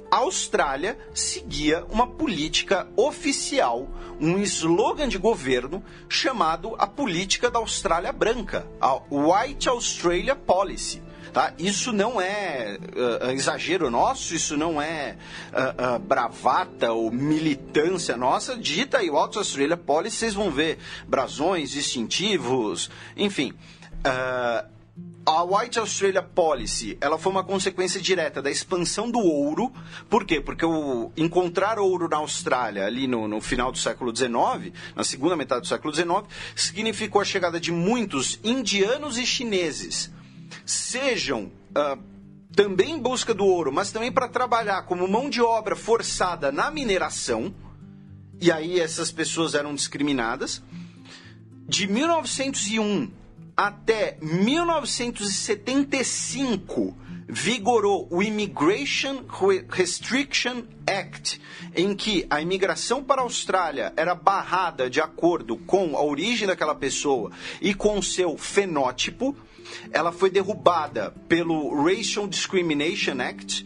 a Austrália seguia uma política oficial, um slogan de governo chamado a Política da Austrália Branca, a White Australia Policy. Tá? Isso não é exagero nosso, isso não é bravata ou militância nossa. Digita aí o White Australia Policy, vocês vão ver brasões, distintivos, enfim. A White Australia Policy, ela foi uma consequência direta da expansão do ouro. Por quê? Porque encontrar ouro na Austrália, ali no final do século XIX, na segunda metade do século XIX, significou a chegada de muitos indianos e chineses, sejam também em busca do ouro, mas também para trabalhar como mão de obra forçada na mineração, e aí essas pessoas eram discriminadas. De 1901 até 1975, vigorou o Immigration Restriction Act, em que a imigração para a Austrália era barrada de acordo com a origem daquela pessoa e com seu fenótipo. Ela foi derrubada pelo Racial Discrimination Act,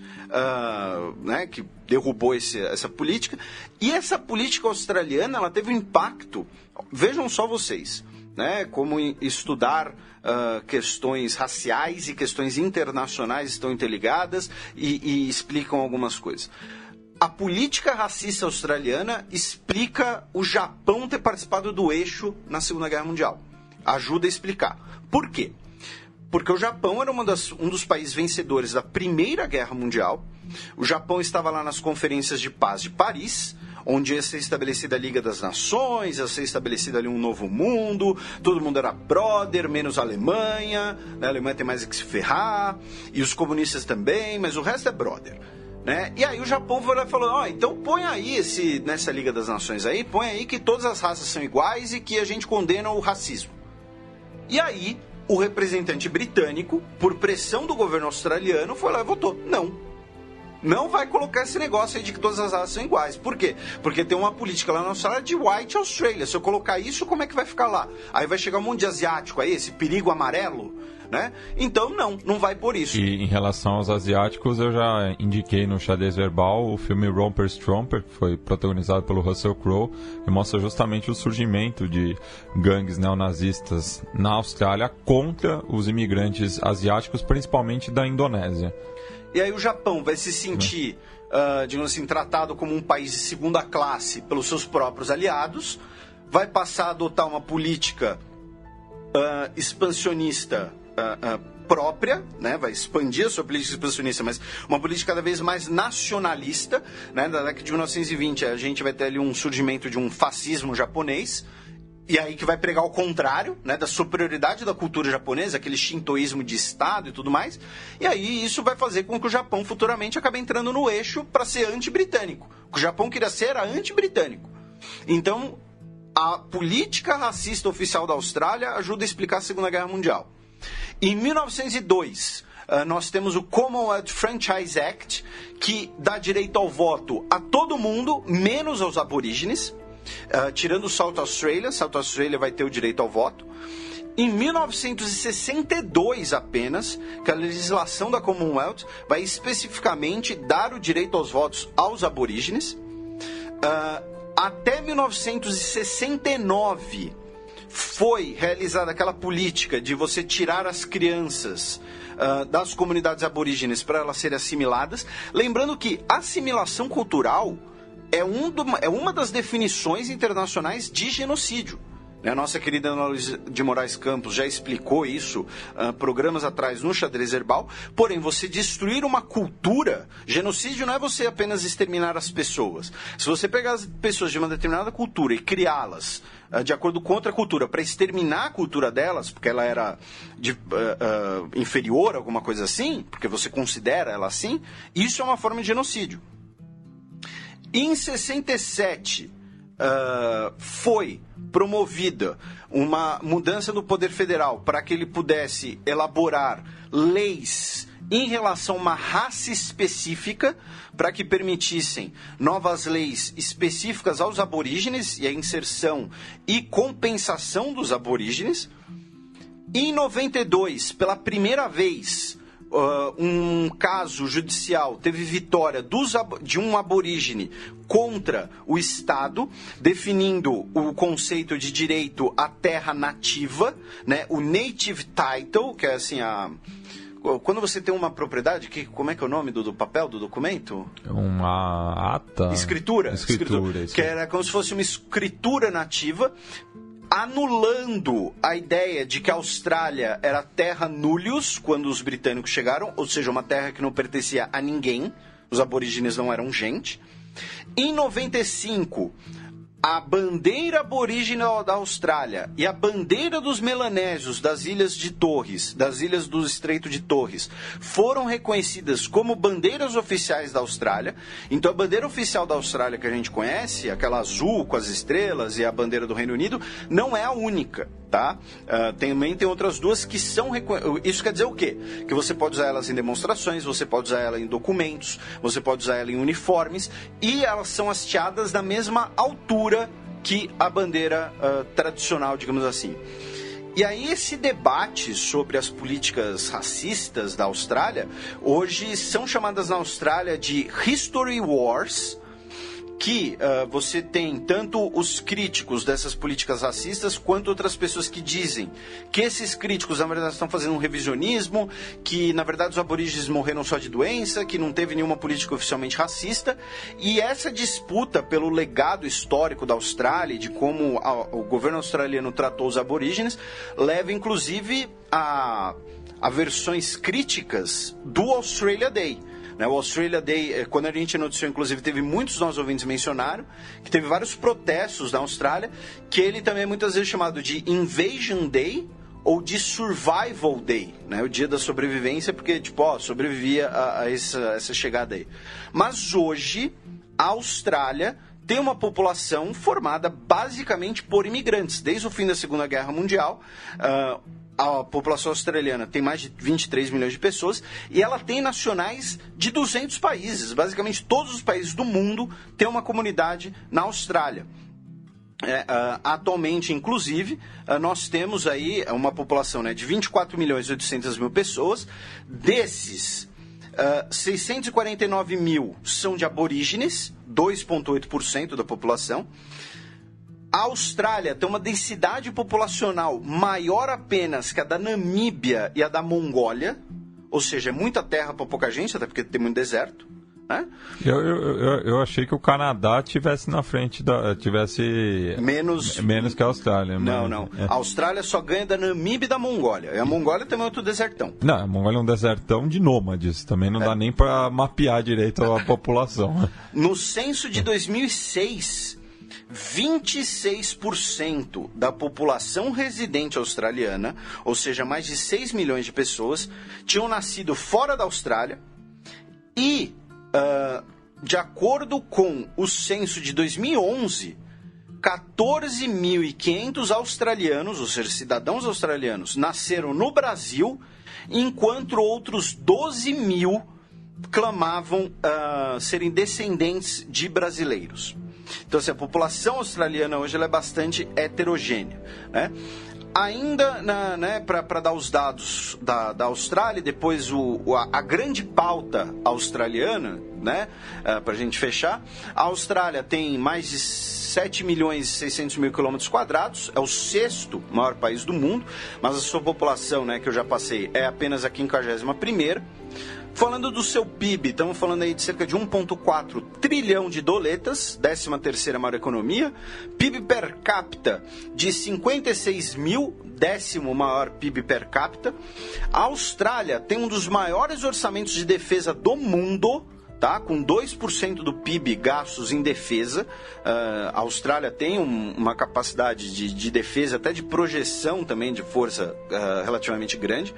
que derrubou essa política. E essa política australiana, ela teve um impacto, vejam só vocês, né, como estudar questões raciais e questões internacionais estão interligadas e explicam algumas coisas. A política racista australiana explica o Japão ter participado do eixo na Segunda Guerra Mundial. Ajuda a explicar. Por quê? Porque o Japão era um dos países vencedores da Primeira Guerra Mundial. O Japão estava lá nas conferências de paz de Paris, onde ia ser estabelecida a Liga das Nações, ia ser estabelecido ali um novo mundo, todo mundo era brother, menos a Alemanha, né? A Alemanha tem mais que se ferrar, e os comunistas também, mas o resto é brother, né? E aí o Japão foi lá e falou, então põe aí nessa Liga das Nações aí, põe aí que todas as raças são iguais e que a gente condena o racismo. E aí o representante britânico, por pressão do governo australiano, foi lá e votou, não vai colocar esse negócio aí de que todas as raças são iguais. Por quê? Porque tem uma política lá na Austrália de White Australia. Se eu colocar isso, como é que vai ficar lá? Aí vai chegar um monte de asiático aí, esse perigo amarelo, né? Então não vai por isso. E em relação aos asiáticos, eu já indiquei no Xadrez Verbal o filme Romper Stromper, que foi protagonizado pelo Russell Crowe, que mostra justamente o surgimento de gangues neonazistas na Austrália contra os imigrantes asiáticos, principalmente da Indonésia. E aí o Japão vai se sentir, digamos assim, tratado como um país de segunda classe pelos seus próprios aliados, vai passar a adotar uma política expansionista própria, né? Vai expandir a sua política expansionista, mas uma política cada vez mais nacionalista, né? Na década de 1920 a gente vai ter ali um surgimento de um fascismo japonês, e aí que vai pregar o contrário, né, da superioridade da cultura japonesa, aquele shintoísmo de Estado e tudo mais. E aí isso vai fazer com que o Japão futuramente acabe entrando no eixo para ser anti-britânico. O que o Japão queria ser era anti-britânico. Então, a política racista oficial da Austrália ajuda a explicar a Segunda Guerra Mundial. Em 1902, nós temos o Commonwealth Franchise Act, que dá direito ao voto a todo mundo, menos aos aborígenes. Tirando o South Australia vai ter o direito ao voto. Em 1962 apenas, que a legislação da Commonwealth vai especificamente dar o direito aos votos aos aborígenes. Até 1969 foi realizada aquela política de você tirar as crianças das comunidades aborígenes para elas serem assimiladas. Lembrando que assimilação cultural é uma das definições internacionais de genocídio. A nossa querida Ana Luísa de Moraes Campos já explicou isso programas atrás no Xadrez Herbal. Porém, você destruir uma cultura, genocídio não é você apenas exterminar as pessoas. Se você pegar as pessoas de uma determinada cultura e criá-las de acordo com outra cultura para exterminar a cultura delas, porque ela era inferior, alguma coisa assim, porque você considera ela assim, isso é uma forma de genocídio. Em 67, foi promovida uma mudança do Poder Federal para que ele pudesse elaborar leis em relação a uma raça específica, para que permitissem novas leis específicas aos aborígenes e a inserção e compensação dos aborígenes. Em 92, pela primeira vez, um caso judicial teve vitória de um aborígene contra o Estado, definindo o conceito de direito à terra nativa, né? O native title, que é assim quando você tem uma propriedade, como é que é o nome do papel, do documento? Uma ata? Escritura. Isso. Que era como se fosse uma escritura nativa. anulando a ideia de que a Austrália era terra nullius quando os britânicos chegaram, ou seja, uma terra que não pertencia a ninguém, os aborígenes não eram gente. Em 95, a bandeira aborígene da Austrália e a bandeira dos melanésios das ilhas de Torres, das ilhas do Estreito de Torres, foram reconhecidas como bandeiras oficiais da Austrália. Então a bandeira oficial da Austrália que a gente conhece, aquela azul com as estrelas e a bandeira do Reino Unido, não é a única, tá? Também tem outras duas que são reconhecidas. Isso quer dizer o quê? Que você pode usar elas em demonstrações, você pode usar ela em documentos, você pode usar ela em uniformes, e elas são hasteadas da mesma altura que a bandeira tradicional, digamos assim. E aí esse debate sobre as políticas racistas da Austrália, hoje são chamadas na Austrália de History Wars, que você tem tanto os críticos dessas políticas racistas quanto outras pessoas que dizem que esses críticos, na verdade, estão fazendo um revisionismo, que, na verdade, os aborígenes morreram só de doença, que não teve nenhuma política oficialmente racista. E essa disputa pelo legado histórico da Austrália, de como o governo australiano tratou os aborígenes, leva, inclusive, a versões críticas do Australia Day. O Australia Day, quando a gente noticiou, inclusive, teve muitos dos nossos ouvintes mencionaram que teve vários protestos na Austrália, que ele também é muitas vezes chamado de Invasion Day ou de Survival Day, né? O dia da sobrevivência, porque, sobrevivia a essa chegada aí. Mas hoje, a Austrália tem uma população formada basicamente por imigrantes. Desde o fim da Segunda Guerra Mundial, a população australiana tem mais de 23 milhões de pessoas e ela tem nacionais de 200 países. Basicamente, todos os países do mundo têm uma comunidade na Austrália. Atualmente, inclusive, nós temos aí uma população, de 24 milhões e 800 mil pessoas. Desses, 649 mil são de aborígenes, 2,8% da população. A Austrália tem uma densidade populacional maior apenas que a da Namíbia e a da Mongólia, ou seja, é muita terra para pouca gente, até porque tem muito deserto, né? Eu achei que o Canadá tivesse na frente, tivesse menos que a Austrália. Não. A Austrália só ganha da Namíbia e da Mongólia. E a Mongólia também é outro desertão. Não, a Mongólia é um desertão de nômades. Também não dá nem para mapear direito a população. No censo de 2006... 26% da população residente australiana, ou seja, mais de 6 milhões de pessoas, tinham nascido fora da Austrália e, de acordo com o censo de 2011, 14.500 australianos, ou seja, cidadãos australianos, nasceram no Brasil, enquanto outros 12 mil clamavam serem descendentes de brasileiros. Então, assim, a população australiana hoje ela é bastante heterogênea, né? Ainda, para dar os dados da Austrália, depois a grande pauta australiana, né, para a gente fechar, a Austrália tem mais de 7 milhões e 600 mil quilômetros quadrados, é o 6º maior país do mundo, mas a sua população, que eu já passei, é apenas a 51ª. Falando do seu PIB, estamos falando aí de cerca de 1,4 trilhão de doletas, 13ª maior economia. PIB per capita de 56 mil, 10º maior PIB per capita. A Austrália tem um dos maiores orçamentos de defesa do mundo, tá? Com 2% do PIB gastos em defesa. A Austrália tem uma capacidade de defesa, até de projeção também de força relativamente grande.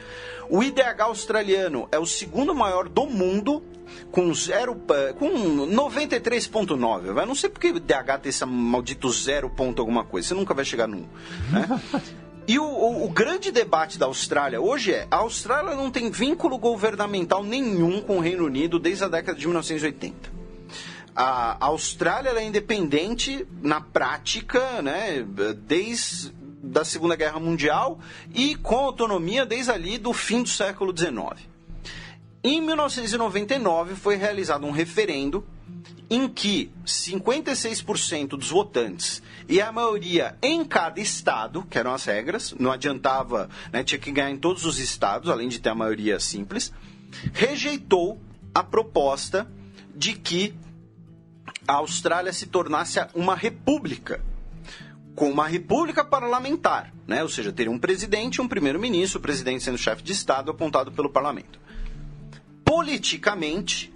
O IDH australiano é o 2º maior do mundo, com 93,9. Eu não sei porque o IDH tem esse maldito 0 ponto alguma coisa. Você nunca vai chegar no 1, né? E o grande debate da Austrália hoje a Austrália não tem vínculo governamental nenhum com o Reino Unido desde a década de 1980. A Austrália ela é independente na prática, né, desde da Segunda Guerra Mundial e com autonomia desde ali do fim do século XIX. Em 1999 foi realizado um referendo em que 56% dos votantes e a maioria em cada estado, que eram as regras, não adiantava, tinha que ganhar em todos os estados, além de ter a maioria simples, rejeitou a proposta de que a Austrália se tornasse uma república. com uma república parlamentar, né? Ou seja, teria um presidente e um primeiro-ministro, o presidente sendo chefe de Estado apontado pelo parlamento. Politicamente,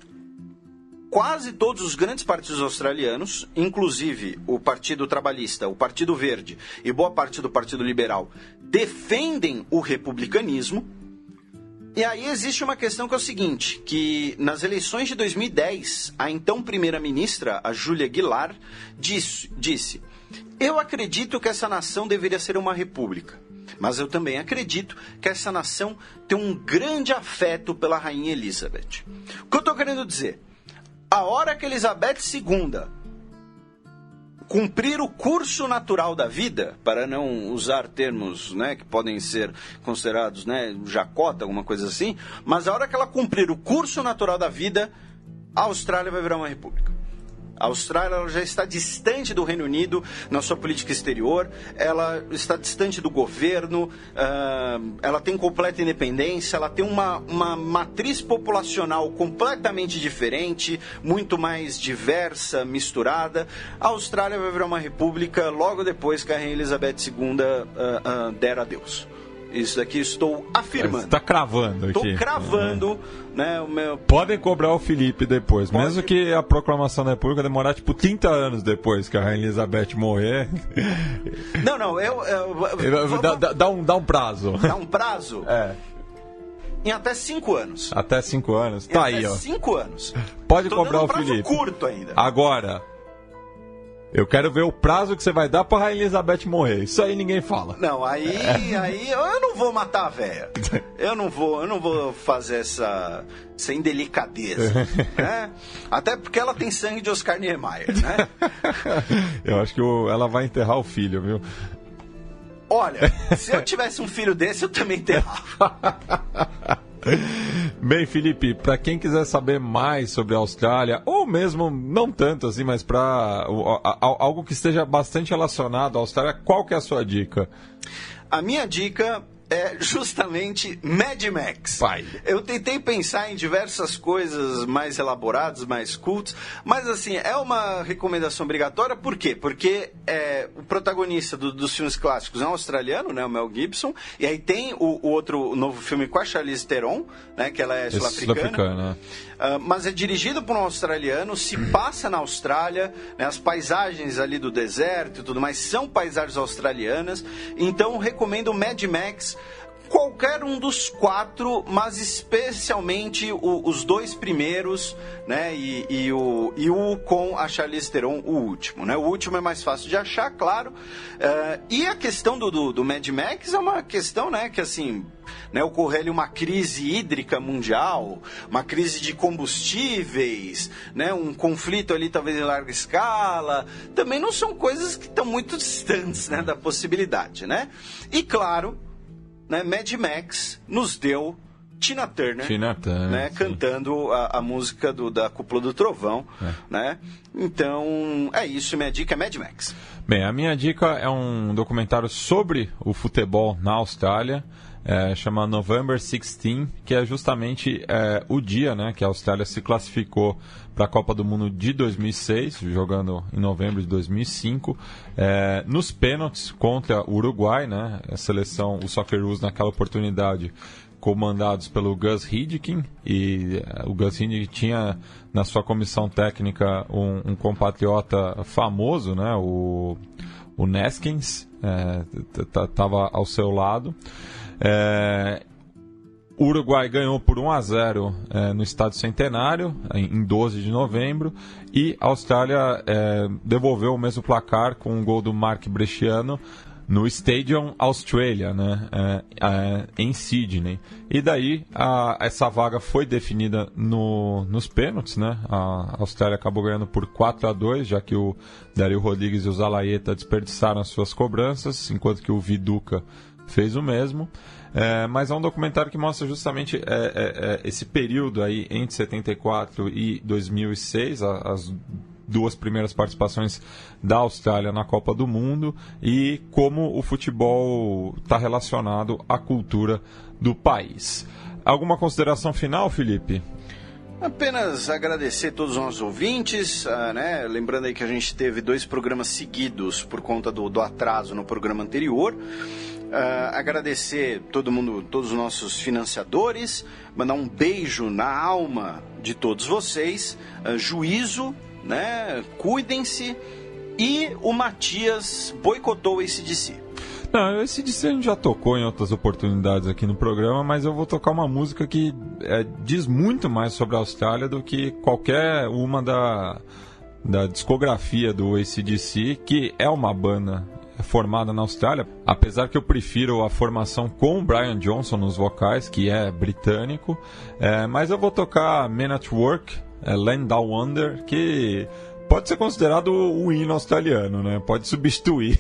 quase todos os grandes partidos australianos, inclusive o Partido Trabalhista, o Partido Verde e boa parte do Partido Liberal, defendem o republicanismo. E aí existe uma questão que é o seguinte, que nas eleições de 2010, a então primeira-ministra, a Julia Gillard, disse: eu acredito que essa nação deveria ser uma república, mas eu também acredito que essa nação tem um grande afeto pela Rainha Elizabeth. O que eu estou querendo dizer? A hora que Elizabeth II cumprir o curso natural da vida, para não usar termos, né, que podem ser considerados, né, jacota, alguma coisa assim, mas a hora que ela cumprir o curso natural da vida, a Austrália vai virar uma república. A Austrália ela já está distante do Reino Unido na sua política exterior, ela está distante do governo, ela tem completa independência, ela tem uma matriz populacional completamente diferente, muito mais diversa, misturada. A Austrália vai virar uma república logo depois que a Rainha Elizabeth II der adeus. Isso daqui estou afirmando. Você está cravando aqui. Estou cravando, né, o meu... Podem cobrar o Felipe depois, Pode. mesmo que a proclamação da República demorar tipo 30 anos depois que a Rainha Elizabeth morrer. Não, Dá um prazo. Dá um prazo? É. Em até 5 anos. Até 5 anos. Tá aí, ó. 5 anos. Pode Tô cobrar dando o prazo Felipe. curto ainda. Agora, eu quero ver o prazo que você vai dar pra Rainha Elizabeth morrer. Isso aí ninguém fala. Não, aí eu não vou matar a véia. Eu não vou fazer essa indelicadeza, né? Até porque ela tem sangue de Oscar Niemeyer, né? Eu acho que ela vai enterrar o filho, viu? Olha, se eu tivesse um filho desse, eu também enterrava. Bem, Felipe, para quem quiser saber mais sobre a Austrália, ou mesmo não tanto assim, mas para algo que esteja bastante relacionado à Austrália, qual que é a sua dica? A minha dica é justamente Mad Max. Pai. Eu tentei pensar em diversas coisas mais elaboradas, mais cultas, mas assim, é uma recomendação obrigatória. Por quê? Porque o protagonista dos filmes clássicos é um australiano, né, o Mel Gibson, e aí tem o outro novo filme com a Charlize Theron, né, que ela é sul-africana. Mas é dirigido por um australiano, se passa na Austrália, né, as paisagens ali do deserto e tudo mais são paisagens australianas, então recomendo Mad Max, qualquer um dos 4, mas especialmente os 2 primeiros, né, e o com a Charlize Theron, o último, né? O último é mais fácil de achar, claro. E a questão do Mad Max é uma questão, né, que assim, né, ocorreu ali uma crise hídrica mundial, uma crise de combustíveis, né, um conflito ali talvez em larga escala, também não são coisas que estão muito distantes, né, da possibilidade, né? E claro, né, Mad Max nos deu Tina Turner, né, cantando a música da Cúpula do Trovão, né? Então, é isso, minha dica é Mad Max. Bem, a minha dica é um documentário sobre o futebol na Austrália, chama November 16, que é justamente o dia, né, que a Austrália se classificou para a Copa do Mundo de 2006, jogando em novembro de 2005, nos pênaltis contra o Uruguai, né, a seleção, o Socceroos naquela oportunidade, comandados pelo Gus Hiddink, e o Gus Hiddink tinha na sua comissão técnica um compatriota famoso, né, o Neskins, estava ao seu lado. O Uruguai ganhou por 1-0 no Estádio Centenário, em 12 de novembro, e a Austrália devolveu o mesmo placar com um gol do Mark Bresciano no Stadium Australia, né, em Sydney. E daí essa vaga foi definida nos pênaltis, né? A Austrália acabou ganhando por 4-2, já que o Dario Rodrigues e o Zalaeta desperdiçaram as suas cobranças, enquanto que o Viduka fez o mesmo. Mas é um documentário que mostra justamente esse período aí entre 74 e 2006, as 2 primeiras participações da Austrália na Copa do Mundo, e como o futebol está relacionado à cultura do país. Alguma consideração final, Felipe? Apenas agradecer a todos os nossos ouvintes, né? Lembrando aí que a gente teve 2 programas seguidos por conta do atraso no programa anterior. Agradecer todo mundo, todos os nossos financiadores, mandar um beijo na alma de todos vocês, juízo, né? Cuidem-se. E o Matias boicotou o AC/DC. Não, esse DC a gente já tocou em outras oportunidades aqui no programa, mas eu vou tocar uma música que diz muito mais sobre a Austrália do que qualquer uma da discografia do AC/DC, que é uma banda formada na Austrália, apesar que eu prefiro a formação com o Brian Johnson nos vocais, que é britânico, mas eu vou tocar Men at Work, Land Down Under, que pode ser considerado o hino australiano, né? Pode substituir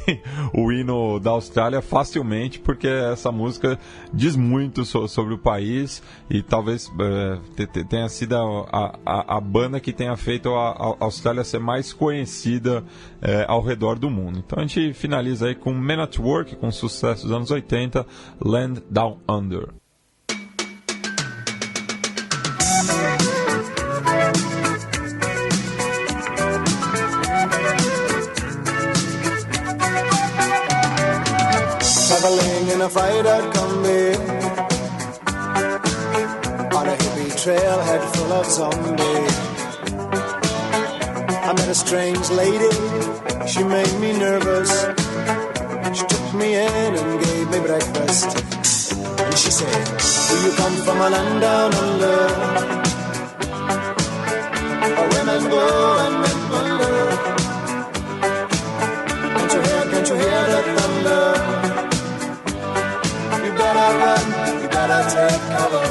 o hino da Austrália facilmente, porque essa música diz muito sobre o país e talvez tenha sido a banda que tenha feito a Austrália ser mais conhecida ao redor do mundo. Então a gente finaliza aí com Men at Work, com sucesso dos anos 80, Land Down Under. Traveling in a freighter combi on a hippie trailhead full of zombies. I met a strange lady, she made me nervous. She took me in and gave me breakfast. And she said, do you come from a land down under, where women go and men wonder? Can't you hear the thunder? You gotta take cover.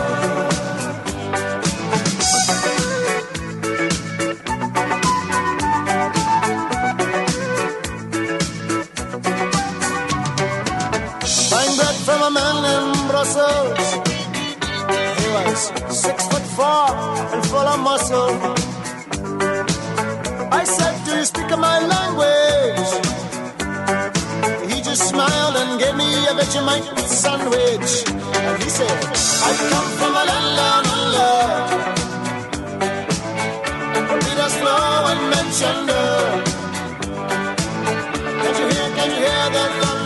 Buying bread from a man in Brussels. He was 6'4" and full of muscle. I said, do you speak my language? He just smiled and gave me a Vegemite sandwich. And he said, I come from a land down under, from Peter's Flow and Manchester. Can you hear the thunder?